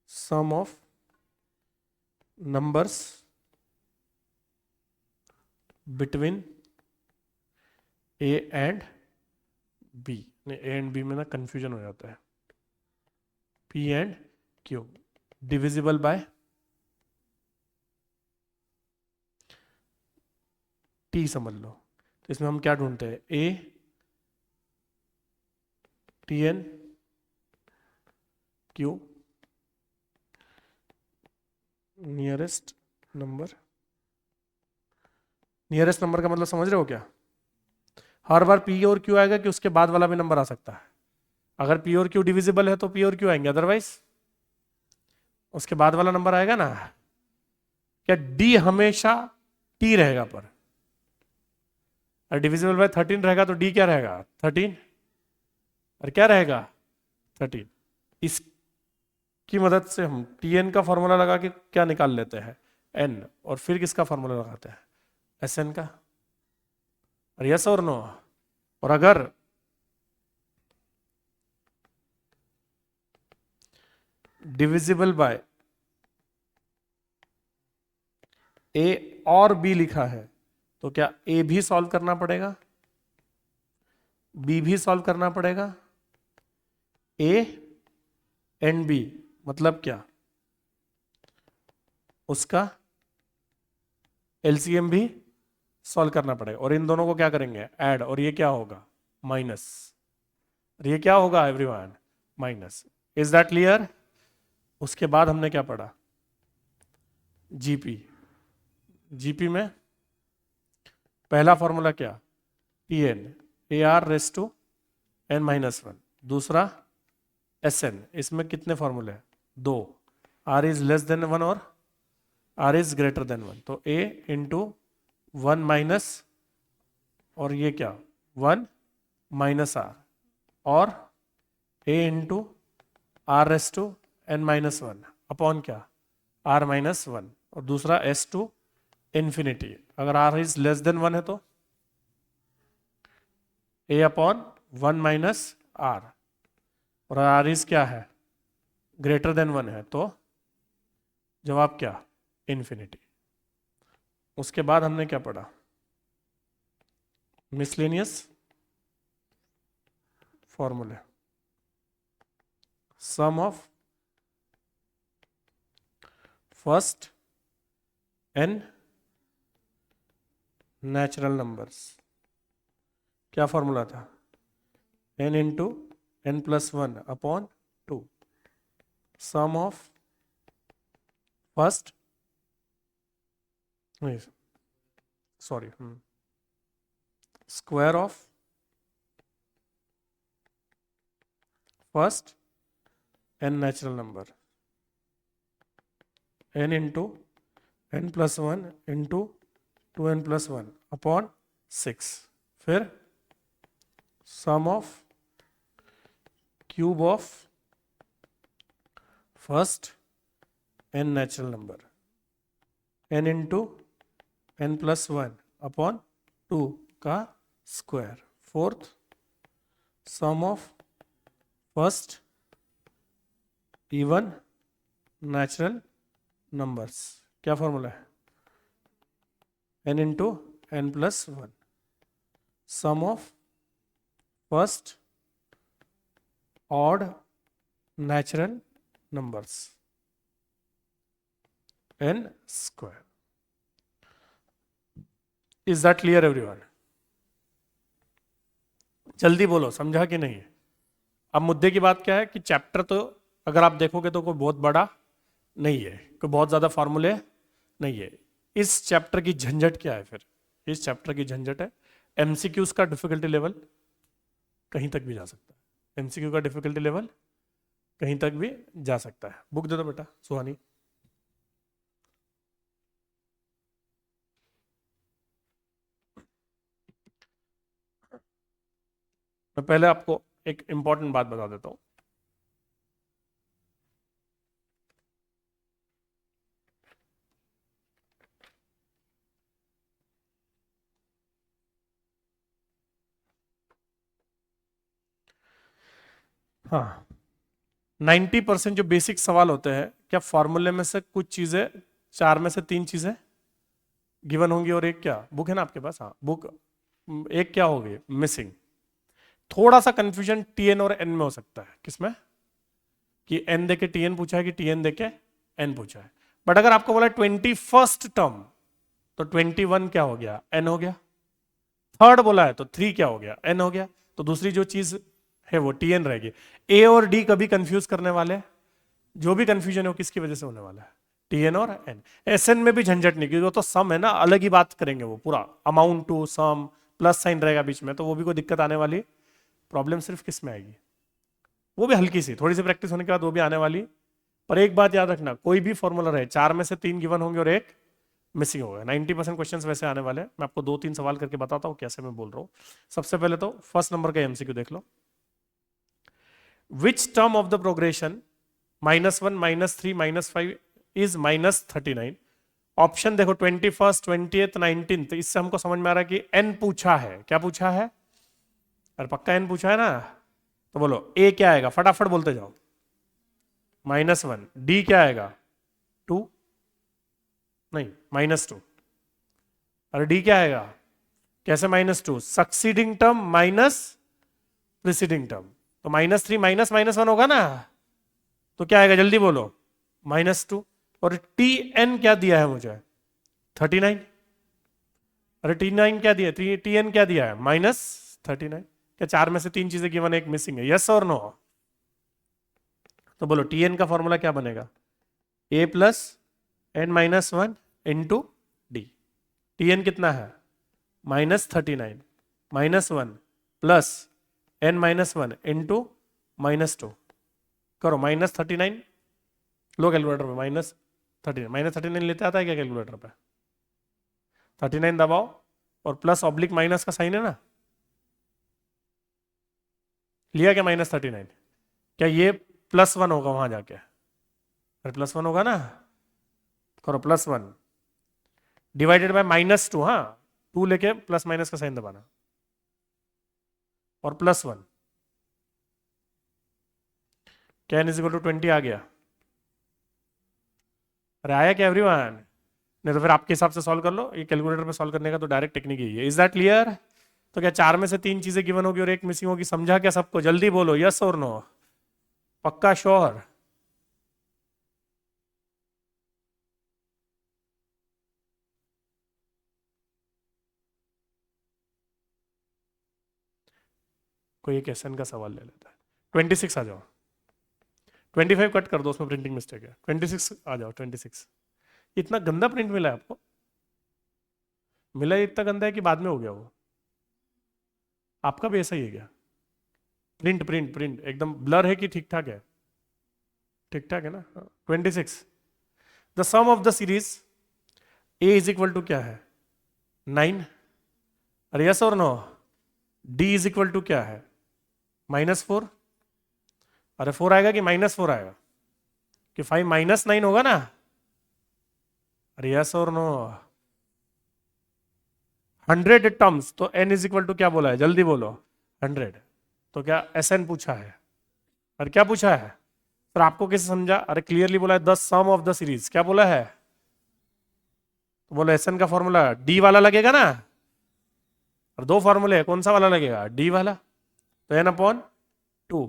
sum of numbers between A and B. A and B में ना कंफ्यूजन हो जाता है। P and Q divisible by T समझ लो। तो इसमें हम क्या ढूंढते हैं? A T N Q nearest number. Nearest number का मतलब समझ रहे हो क्या? हर बार पी और क्यू आएगा कि उसके बाद वाला भी नंबर आ सकता है? अगर पी और क्यू डिविजिबल है तो पी और क्यू आएंगे, अदरवाइज उसके बाद वाला नंबर आएगा ना। क्या डी हमेशा टी रहेगा? पर डिविजिबल बाय 13 रहेगा तो डी क्या रहेगा? 13। और क्या रहेगा? 13। इस की मदद से हम Tn का फॉर्मूला लगा के क्या निकाल लेते हैं, n, और फिर किसका फॉर्मूला लगाते हैं, Sn का। और यस और नो। और अगर डिविजिबल बाय a और b लिखा है तो क्या a भी सॉल्व करना पड़ेगा, b भी सॉल्व करना पड़ेगा, a एंड b, मतलब क्या, उसका एलसीएम भी सॉल्व करना पड़ेगा। और इन दोनों को क्या करेंगे, ऐड, और ये क्या होगा, माइनस। और ये क्या होगा everyone, minus. Is that clear. उसके बाद हमने क्या पढ़ा, जीपी। जीपी में पहला फॉर्मूला क्या, T N A r raise to n minus one, दूसरा एस एन। इसमें कितने फॉर्मूले हैं, दो, r is less than one और r is greater than one. तो ए इंटू वन माइनस, और ये क्या, वन माइनस आर, और a into r raise to n minus one upon क्या, आर माइनस वन, और दूसरा एस टू इंफिनिटी। अगर are is less than one है तो a upon one minus are, और आर इज क्या है, ग्रेटर देन वन है तो जवाब क्या, इंफिनिटी। उसके बाद हमने क्या पढ़ा, मिसलेनियस फॉर्मूले, sum of first n natural numbers. क्या फॉर्मूला था, n into N plus one upon two, sum of first, sorry, square of first n natural number, n into N plus one into two n plus one upon six, फिर sum of cube of first n natural number, n into N plus one upon two का square, fourth sum of first even natural numbers. क्या formula है, n into N plus one, sum of first odd natural numbers, n square. Is that clear everyone. जल्दी बोलो, समझा कि नहीं। अब मुद्दे की बात क्या है कि चैप्टर तो अगर आप देखोगे तो कोई बहुत बड़ा नहीं है, कोई बहुत ज्यादा फॉर्मूले नहीं है। इस चैप्टर की झंझट क्या है, फिर इस चैप्टर की झंझट है एमसीक्यूज का डिफिकल्टी लेवल कहीं तक भी जा सकता है, एमसीक्यू का डिफिकल्टी लेवल कहीं तक भी जा सकता है। बुक दे दो बेटा सुहानी। मैं पहले आपको एक इंपॉर्टेंट बात बता देता हूं। हाँ, 90% जो बेसिक सवाल होते हैं, क्या फॉर्मूले में से कुछ चीजें, चार में से तीन चीजें गिवन होंगी और एक क्या, बुक है ना आपके पास, हाँ बुक, एक क्या होगी मिसिंग। थोड़ा सा कंफ्यूजन टीएन और एन में हो सकता है, किसमें, कि एन देके टीएन पूछा है कि टीएन देके एन पूछा है। बट अगर आपको बोला 21st टर्म तो 21 क्या हो गया, एन हो गया। थर्ड बोला है तो 3 क्या हो गया, एन हो गया। तो दूसरी जो चीज है वो टीएन रहेगी। ए और डी कभी कंफ्यूज करने वाले हैं, जो भी कंफ्यूजन है वो किसकी वजह से होने वाला है, टीएन और एन। एसएन में भी झंझट नहीं, क्योंकि वो तो सम है ना, अलग ही बात करेंगे, वो पूरा amount to sum plus sign रहेगा बीच में, तो वो भी कोई दिक्कत आने वाली प्रॉब्लम सिर्फ किस में आएगी, वो भी हल्की सी, थोड़ी सी प्रैक्टिस होने के बाद वो भी आने वाली। पर एक बात याद रखना, कोई भी फॉर्मूला रहे, चार में से तीन गिवन होंगे और एक मिसिंग होगा। 90% क्वेश्चंस वैसे आने वाले हैं। मैं आपको दो तीन सवाल करके बताता हूँ कैसे मैं बोल रहा हूँ। सबसे पहले तो फर्स्ट नंबर का एमसीक्यू देख लो। Which term of the progression -1 -3 -5 is -39। Option देखो 21st 20th 19th, इससे हमको समझ में आ रहा है कि n पूछा है। क्या पूछा है? अरे पक्का n पूछा है ना, तो बोलो a क्या आएगा, फटाफट बोलते जाओ। -1। d क्या आएगा? 2 नहीं -2। अरे d क्या आएगा? कैसे -2? Succeeding term minus preceding term, तो -3 माइनस -1 होगा ना, तो क्या आएगा जल्दी बोलो? -2। और tn क्या दिया है मुझे? 39। अरे t9 क्या दिया, tn क्या दिया है? -39। क्या चार में से तीन चीजें गिवन, एक मिसिंग है, यस और नो? तो बोलो tn का फॉर्मूला क्या बनेगा? a plus n minus 1 into D. tn कितना है? -39 -1 प्लस n माइनस 1 इंटू -2। करो -39, लो कैलकुलेटर पे, -39 लेते आता है क्या कैलकुलेटर पे? 39 दबाओ और प्लस ऑब्लिक माइनस का साइन है ना, लिया क्या -39? क्या ये +1 होगा वहां जाके? अरे +1 होगा ना, करो +1 डिवाइडेड बाय -2। हाँ, 2 लेके प्लस माइनस का साइन दबाना और +1। क्या n = 20 आ गया? अरे आया क्या एवरीवन? नहीं तो फिर आपके हिसाब से सॉल्व कर लो, ये कैलकुलेटर पे सॉल्व करने का तो डायरेक्ट टेक्निक ही है। Is that clear? तो क्या चार में से तीन चीजें गिवन होगी और एक मिसिंग होगी, समझा क्या सबको? जल्दी बोलो यस और नो, पक्का श्योर? कोई एक एसएन का सवाल ले लेता है। 26 आ जाओ, 25 कट कर दो, उसमें प्रिंटिंग मिस्टेक है। 26 आ जाओ, 26। इतना गंदा प्रिंट मिला है आपको? मिला इतना गंदा है कि बाद में हो गया वो? आपका भी ऐसा ही है क्या? प्रिंट प्रिंट प्रिंट एकदम ब्लर है कि ठीक ठाक है? ठीक ठाक है ना? 26, the sum of the series A is equal to क्या है? 9। अरे यस और no? D is equal to क्या है? -4। अरे 4 आएगा कि -4 आएगा? कि 5 -9 होगा ना? अरे यस और नो? 100 टर्म्स, तो n इज इक्वल टू क्या बोला है, जल्दी बोलो? 100। तो क्या Sn पूछा है? और क्या पूछा है? सर आपको कैसे समझा? अरे क्लियरली बोला है the sum of the series, क्या बोला है? तो बोलो Sn का फॉर्मूला d वाला लगेगा ना, और दो फॉर्मूले, कौन सा वाला लगेगा? d वाला। तो n/2,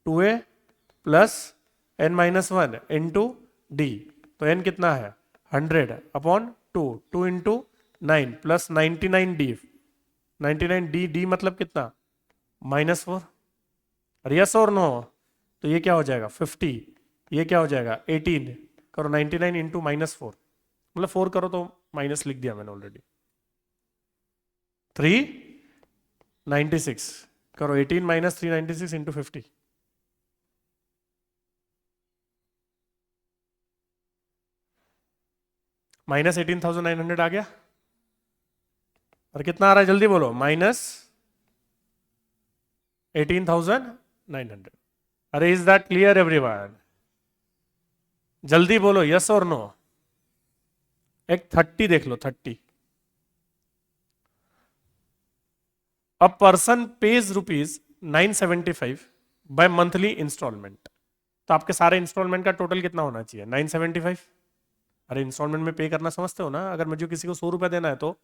2a plus n-1 into d. तो n कितना है? 100/2, 2 into 9 plus 99d। 99d, d मतलब कितना? -4। अरे यस और नो? तो ये क्या हो जाएगा? 50। ये क्या हो जाएगा? 18। करो 99 इंटू -4, मतलब 4 करो तो माइनस लिख दिया मैंने ऑलरेडी। 396 करो, 18 - 396 इंटू 50। -18,900 आ गया। और कितना आ रहा है जल्दी बोलो? -18,900। अरे इज दैट क्लियर एवरीवन? जल्दी बोलो यस और नो? एक 30 देख लो, 30। A person pays ₹975 by monthly instalment. तो आपके सारे इंस्टॉलमेंट का टोटल कितना होना चाहिए? 975। अरे इंस्टॉलमेंट में पे करना समझते हो ना? अगर मुझे किसी को 100 रुपया देना है तो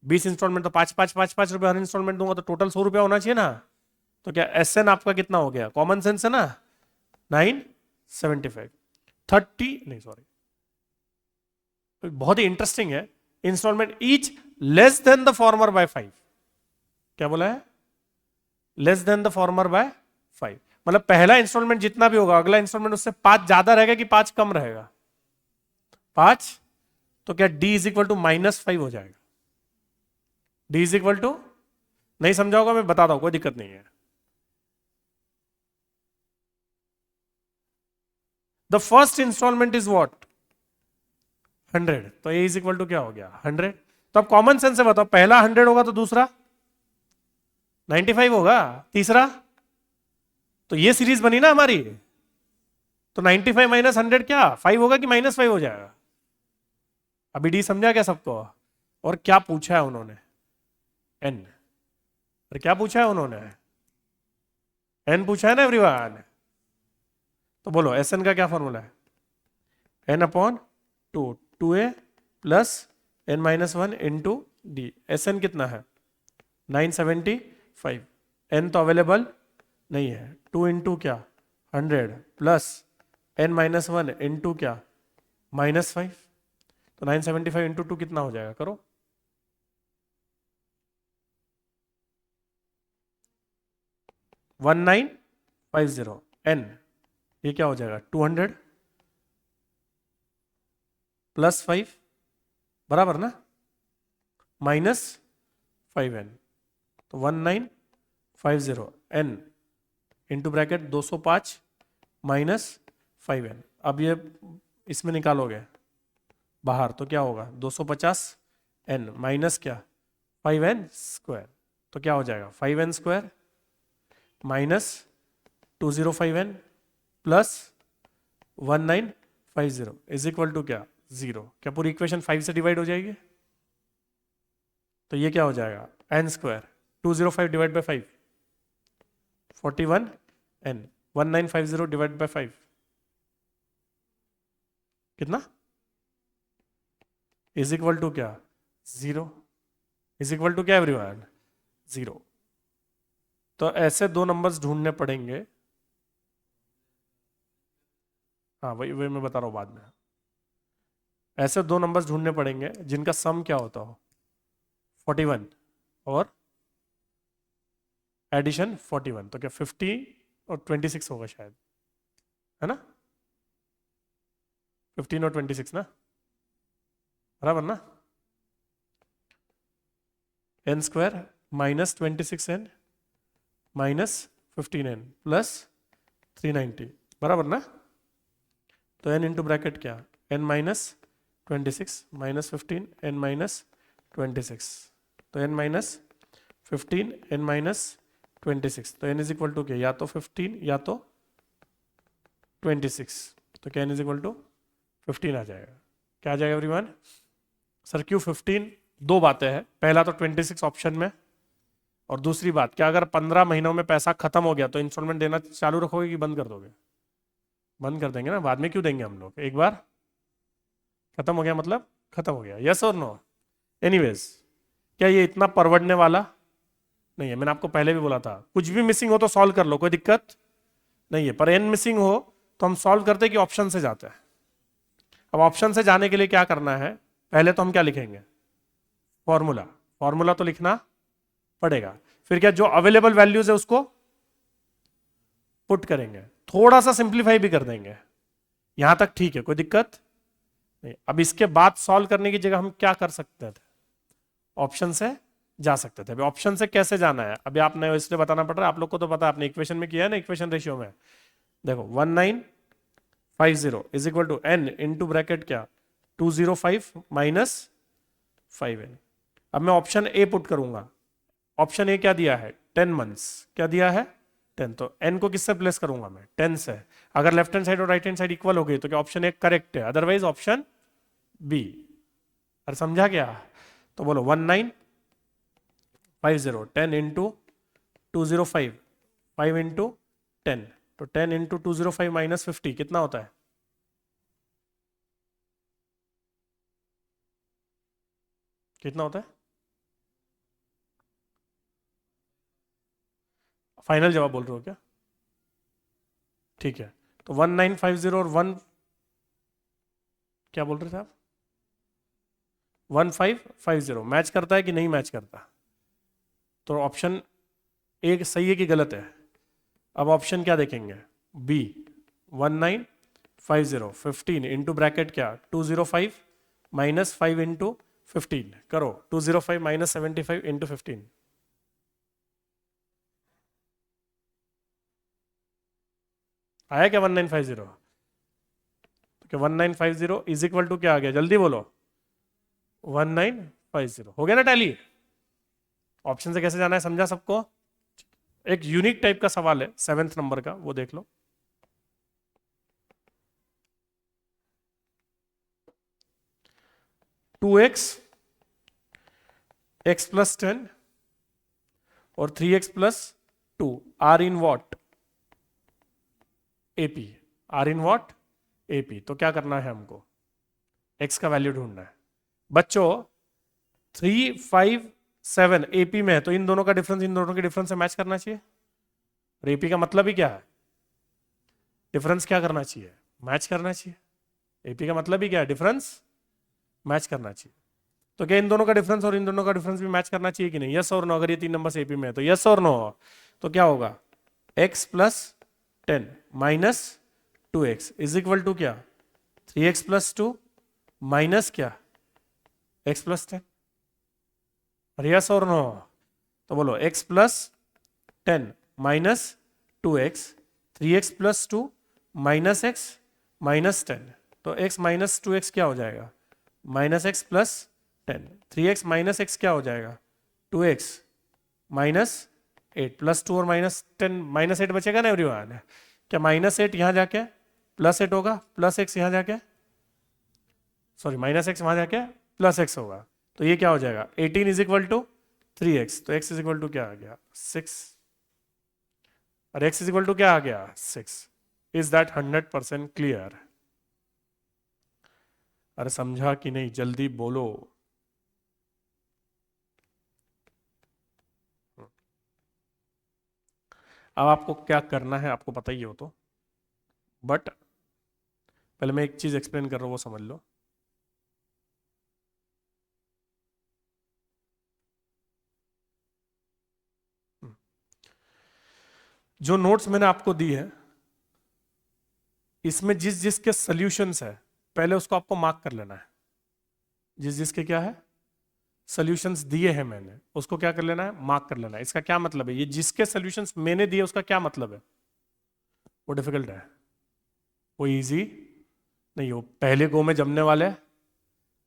20 इंस्टॉलमेंट, तो 5 रुपए हर इंस्टॉलमेंट दूंगा, तो टोटल 100 रुपया होना चाहिए ना? तो क्या Sn आपका कितना हो गया? कॉमन सेंस है ना? 975। 30 नहीं, सॉरी, बहुत ही इंटरेस्टिंग है। Instalment each less than the former by 5। क्या बोला है? Less than the former by 5, मतलब पहला इंस्टॉलमेंट जितना भी होगा, अगला इंस्टॉलमेंट उससे 5 ज्यादा रहेगा कि 5 कम रहेगा? 5। तो क्या d इज इक्वल टू -5 हो जाएगा? d इज इक्वल टू, नहीं समझा होगा, मैं बताता हूं, कोई दिक्कत नहीं है। The first instalment is what? 100। तो a इज इक्वल टू क्या हो गया? 100। तो अब कॉमन सेंस से बताओ, पहला 100 होगा तो दूसरा 95 होगा, तीसरा? तो ये सीरीज बनी ना हमारी, तो 95 माइनस 100 क्या 5 होगा कि -5 हो जाएगा? अभी डी समझा क्या सबको? और क्या पूछा है उन्होंने? एन। और क्या पूछा है उन्होंने? एन पूछा है ना एवरीवन। तो बोलो एस एन का क्या फॉर्मूला है? N upon 2 plus n minus 1 into D. S N कितना है? 975। एन तो अवेलेबल नहीं है। 2 इंटू क्या 100 प्लस n माइनस 1 इंटू क्या -5। तो 975 इंटू 2 कितना हो जाएगा? करो। 1950। n ये क्या हो जाएगा? 200 प्लस 5 बराबर ना -5n। तो 1950 n इंटू ब्रैकेट 205 -5n। अब ये इसमें निकालोगे बाहर तो क्या होगा? 250 n माइनस क्या 5n स्क्वायर। तो क्या हो जाएगा? 5n square minus 205n plus 1950 is equal to क्या 0। क्या पूरी इक्वेशन 5 से डिवाइड हो जाएगी? तो ये क्या हो जाएगा? n square 205 divide by 5 41 n 1950 divide by 5 कितना? इज इक्वल टू क्या 0। इज इक्वल टू क्या एवरीवन? 0। तो ऐसे दो नंबर्स ढूंढने पड़ेंगे। हाँ वही मैं बता रहा हूँ बाद में। ऐसे दो नंबर्स ढूंढने पड़ेंगे जिनका सम क्या होता हो 41 और एडिशन 41। तो क्या 50 और 26 होगा शायद, है ना? 15 और 26 ना, बराबर ना? n square minus 26n minus 15n plus 390 बराबर ना? तो n इंटू ब्रैकेट क्या n minus 26 minus 15 n minus 26। तो n माइनस 15 n माइनस 26। तो n इज इक्वल टू क्या? या तो 15 या तो 26। तो क्या n इज इक्वल टू 15 आ जाएगा। क्या आ जाएगा एवरीवन? सर क्यों 15? दो बातें हैं। पहला तो 26 ऑप्शन में, और दूसरी बात क्या अगर 15 महीनों में पैसा खत्म हो गया तो इंस्टॉलमेंट देना चालू रखोगे कि बंद कर दोगे? बंद कर देंगे ना, बाद में क्यों देंगे हम लोग? एक बार खत्म हो गया मतलब खत्म हो गया। यस और नो? एनीवेज, क्या ये इतना परवड़ने वाला नहीं है? मैंने आपको पहले भी बोला था कुछ भी मिसिंग हो तो सॉल्व कर लो, कोई दिक्कत नहीं है। पर एन मिसिंग हो तो हम सॉल्व करते हैं कि ऑप्शन से जाते हैं। अब ऑप्शन से जाने के लिए क्या करना है? पहले तो हम क्या लिखेंगे? फॉर्मूला। फॉर्मूला तो लिखना पड़ेगा। फिर क्या जो अवेलेबल वैल्यूज है उसको पुट करेंगे, थोड़ा सा सिंप्लीफाई भी कर देंगे। यहां तक ठीक है, कोई दिक्कत नहीं। अब इसके बाद सॉल्व करने की जगह हम क्या कर सकते थे? ऑप्शन से जा सकते थे। अभी ऑप्शन से कैसे जाना है अभी आपने इसलिए बताना पड़ रहा है। आप लोग को तो पता है, आपने इक्वेशन में किया है ना, इक्वेशन रेशियो में। देखो 1950 is equal to n into bracket क्या 205 माइनस 5n। अब मैं ऑप्शन ए पुट करूंगा। ऑप्शन ए क्या दिया है? 10 मंथ्स। क्या दिया है? 10। तो n को किससे प्लेस करूंगा मैं? 10 से। अगर लेफ्ट हैंड साइड और राइट हैंड साइड इक्वल हो गई तो क्या ऑप्शन ए करेक्ट है? Otherwise option B. अरे समझा क्या? तो बोलो 1950 10 इंटू 205 5 इंटू 10। तो 10 इंटू 205 माइनस 50 कितना होता है? कितना होता है? फाइनल जवाब बोल रहे हो क्या? ठीक है। तो 1950 और 1 क्या बोल रहे थे आप? 1550 मैच करता है कि नहीं मैच करता? तो ऑप्शन ए सही है कि गलत है? अब ऑप्शन क्या देखेंगे? बी 1950 15 इंटू ब्रैकेट क्या 205 माइनस 5 इंटू 15 करो 205 माइनस 75 इंटू 15। आया क्या 1950? तो 1950 इज इक्वल टू क्या आ गया? जल्दी बोलो। 1950 हो गया ना टैली? ऑप्शन से कैसे जाना है समझा सबको? एक यूनिक टाइप का सवाल है 7th नंबर का, वो देख लो। 2x x प्लस 10 और 3x plus 2 are in what AP, are in what AP. तो क्या करना है हमको, x का वैल्यू ढूंढना है। बच्चों 3 5 7 एपी में है, तो इन दोनों का डिफरेंस इन दोनों के डिफरेंस से मैच करना चाहिए। और एपी का मतलब ही क्या है, डिफरेंस क्या करना चाहिए, मैच करना चाहिए। एपी का मतलब ही क्या है, डिफरेंस मैच करना चाहिए। तो क्या इन दोनों का डिफरेंस और इन दोनों का डिफरेंस भी मैच करना चाहिए कि नहीं, यस और नो। अगर ये 3 नंबर एपी में है तो यस और नो। तो क्या होगा, x plus 10 minus 2x is equal to क्या, 3x प्लस 2 माइनस क्या, x प्लस 10। यस और नो, तो बोलो x plus 10 minus 2x, 3x plus 2 minus x minus 10। तो x माइनस 2x क्या हो जाएगा, minus X plus 10। 3x minus X क्या हो जाएगा, 2x माइनस 8 प्लस 2 और माइनस 10, माइनस 8 बचेगा ना एवरीवन। क्या माइनस 8 यहां जाके प्लस 8 होगा, प्लस एक्स यहां जाके, सॉरी माइनस एक्स वहां जाके प्लस एक्स होगा। तो ये क्या हो जाएगा, 18 इज इक्वल टू 3x। तो x इज इक्वल टू क्या आ गया, 6। और x इज इक्वल टू क्या आ गया, 6। Is that 100% clear. अरे समझा कि नहीं, जल्दी बोलो। अब आपको क्या करना है आपको पता ही हो तो, बट पहले मैं एक चीज एक्सप्लेन कर रहा हूं वो समझ लो। जो नोट्स मैंने आपको दी है इसमें जिस जिसके सॉल्यूशंस है पहले उसको आपको मार्क कर लेना है। जिस जिसके क्या है सॉल्यूशंस दिए हैं मैंने उसको क्या कर लेना है, मार्क कर लेना है। इसका क्या मतलब है, ये जिसके सॉल्यूशंस मैंने दिए उसका क्या मतलब है, वो डिफिकल्ट है, वो इजी नहीं, हो पहले गो में जमने वाले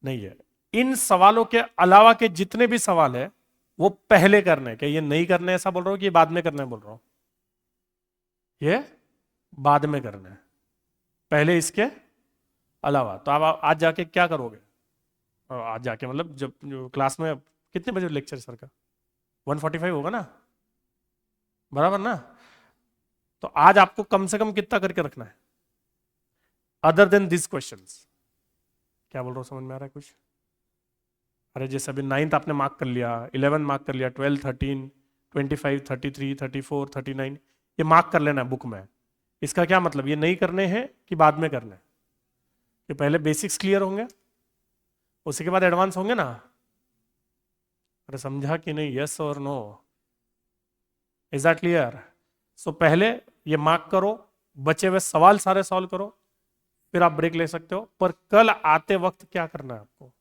नहीं है। इन सवालों के अलावा के जितने भी सवाल है वो पहले करने के, ये नहीं करने ऐसा बोल रहा हूं कि ये बाद में करने बोल रहा हूं, ये बाद में करना है, पहले इसके अलावा। तो आप आज जाके क्या करोगे, आज जाके मतलब जब जो क्लास में कितने बजे लेक्चर सर का, 1:45 होगा ना, बराबर ना। तो आज आपको कम से कम कितना करके रखना है, अदर देन दिस क्वेश्चंस। क्या बोल रहा हूँ, समझ में आ रहा है कुछ। अरे जैसे अभी 9th आपने मार्क कर लिया, 11 मार्क कर लिया, 12 13 25 33 34 39, ये मार्क कर लेना है बुक में। इसका क्या मतलब, ये नहीं करने हैं कि बाद में करने हैं, कि पहले बेसिक्स क्लियर होंगे उसी के बाद एडवांस होंगे ना। अरे समझा कि नहीं, यस और नो, इज दैट क्लियर। सो पहले ये मार्क करो, बचे हुए सवाल सारे सॉल्व करो, फिर आप ब्रेक ले सकते हो। पर कल आते वक्त क्या करना है आपको,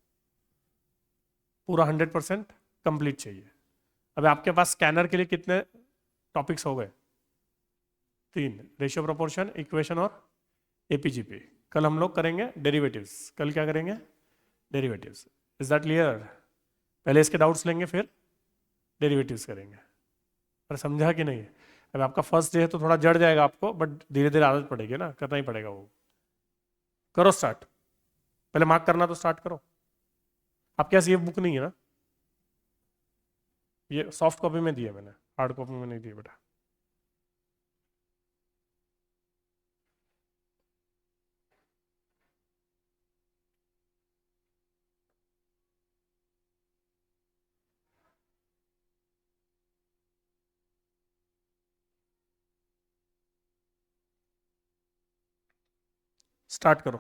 पूरा 100% कंप्लीट चाहिए। अब आपके पास स्कैनर के लिए कितने टॉपिक्स हो गए, 3, रेशियो प्रोपोर्शन इक्वेशन और एपीजीपी। कल हम लोग करेंगे डेरिवेटिव्स, कल क्या करेंगे, डेरिवेटिव्स। Is that clear. पहले इसके डाउट्स लेंगे फिर डेरिवेटिव्स करेंगे। पर समझा कि नहीं, अब आपका फर्स्ट डे है तो थोड़ा जड़ जाएगा आपको, बट धीरे धीरे आदत पड़ेगी ना, करना ही पड़ेगा वो। करो स्टार्ट, पहले मार्क करना तो स्टार्ट करो। आपके पास ये बुक नहीं है ना, ये सॉफ्ट कॉपी में दी है मैंने, हार्ड कॉपी में नहीं दी बेटा। स्टार्ट करो।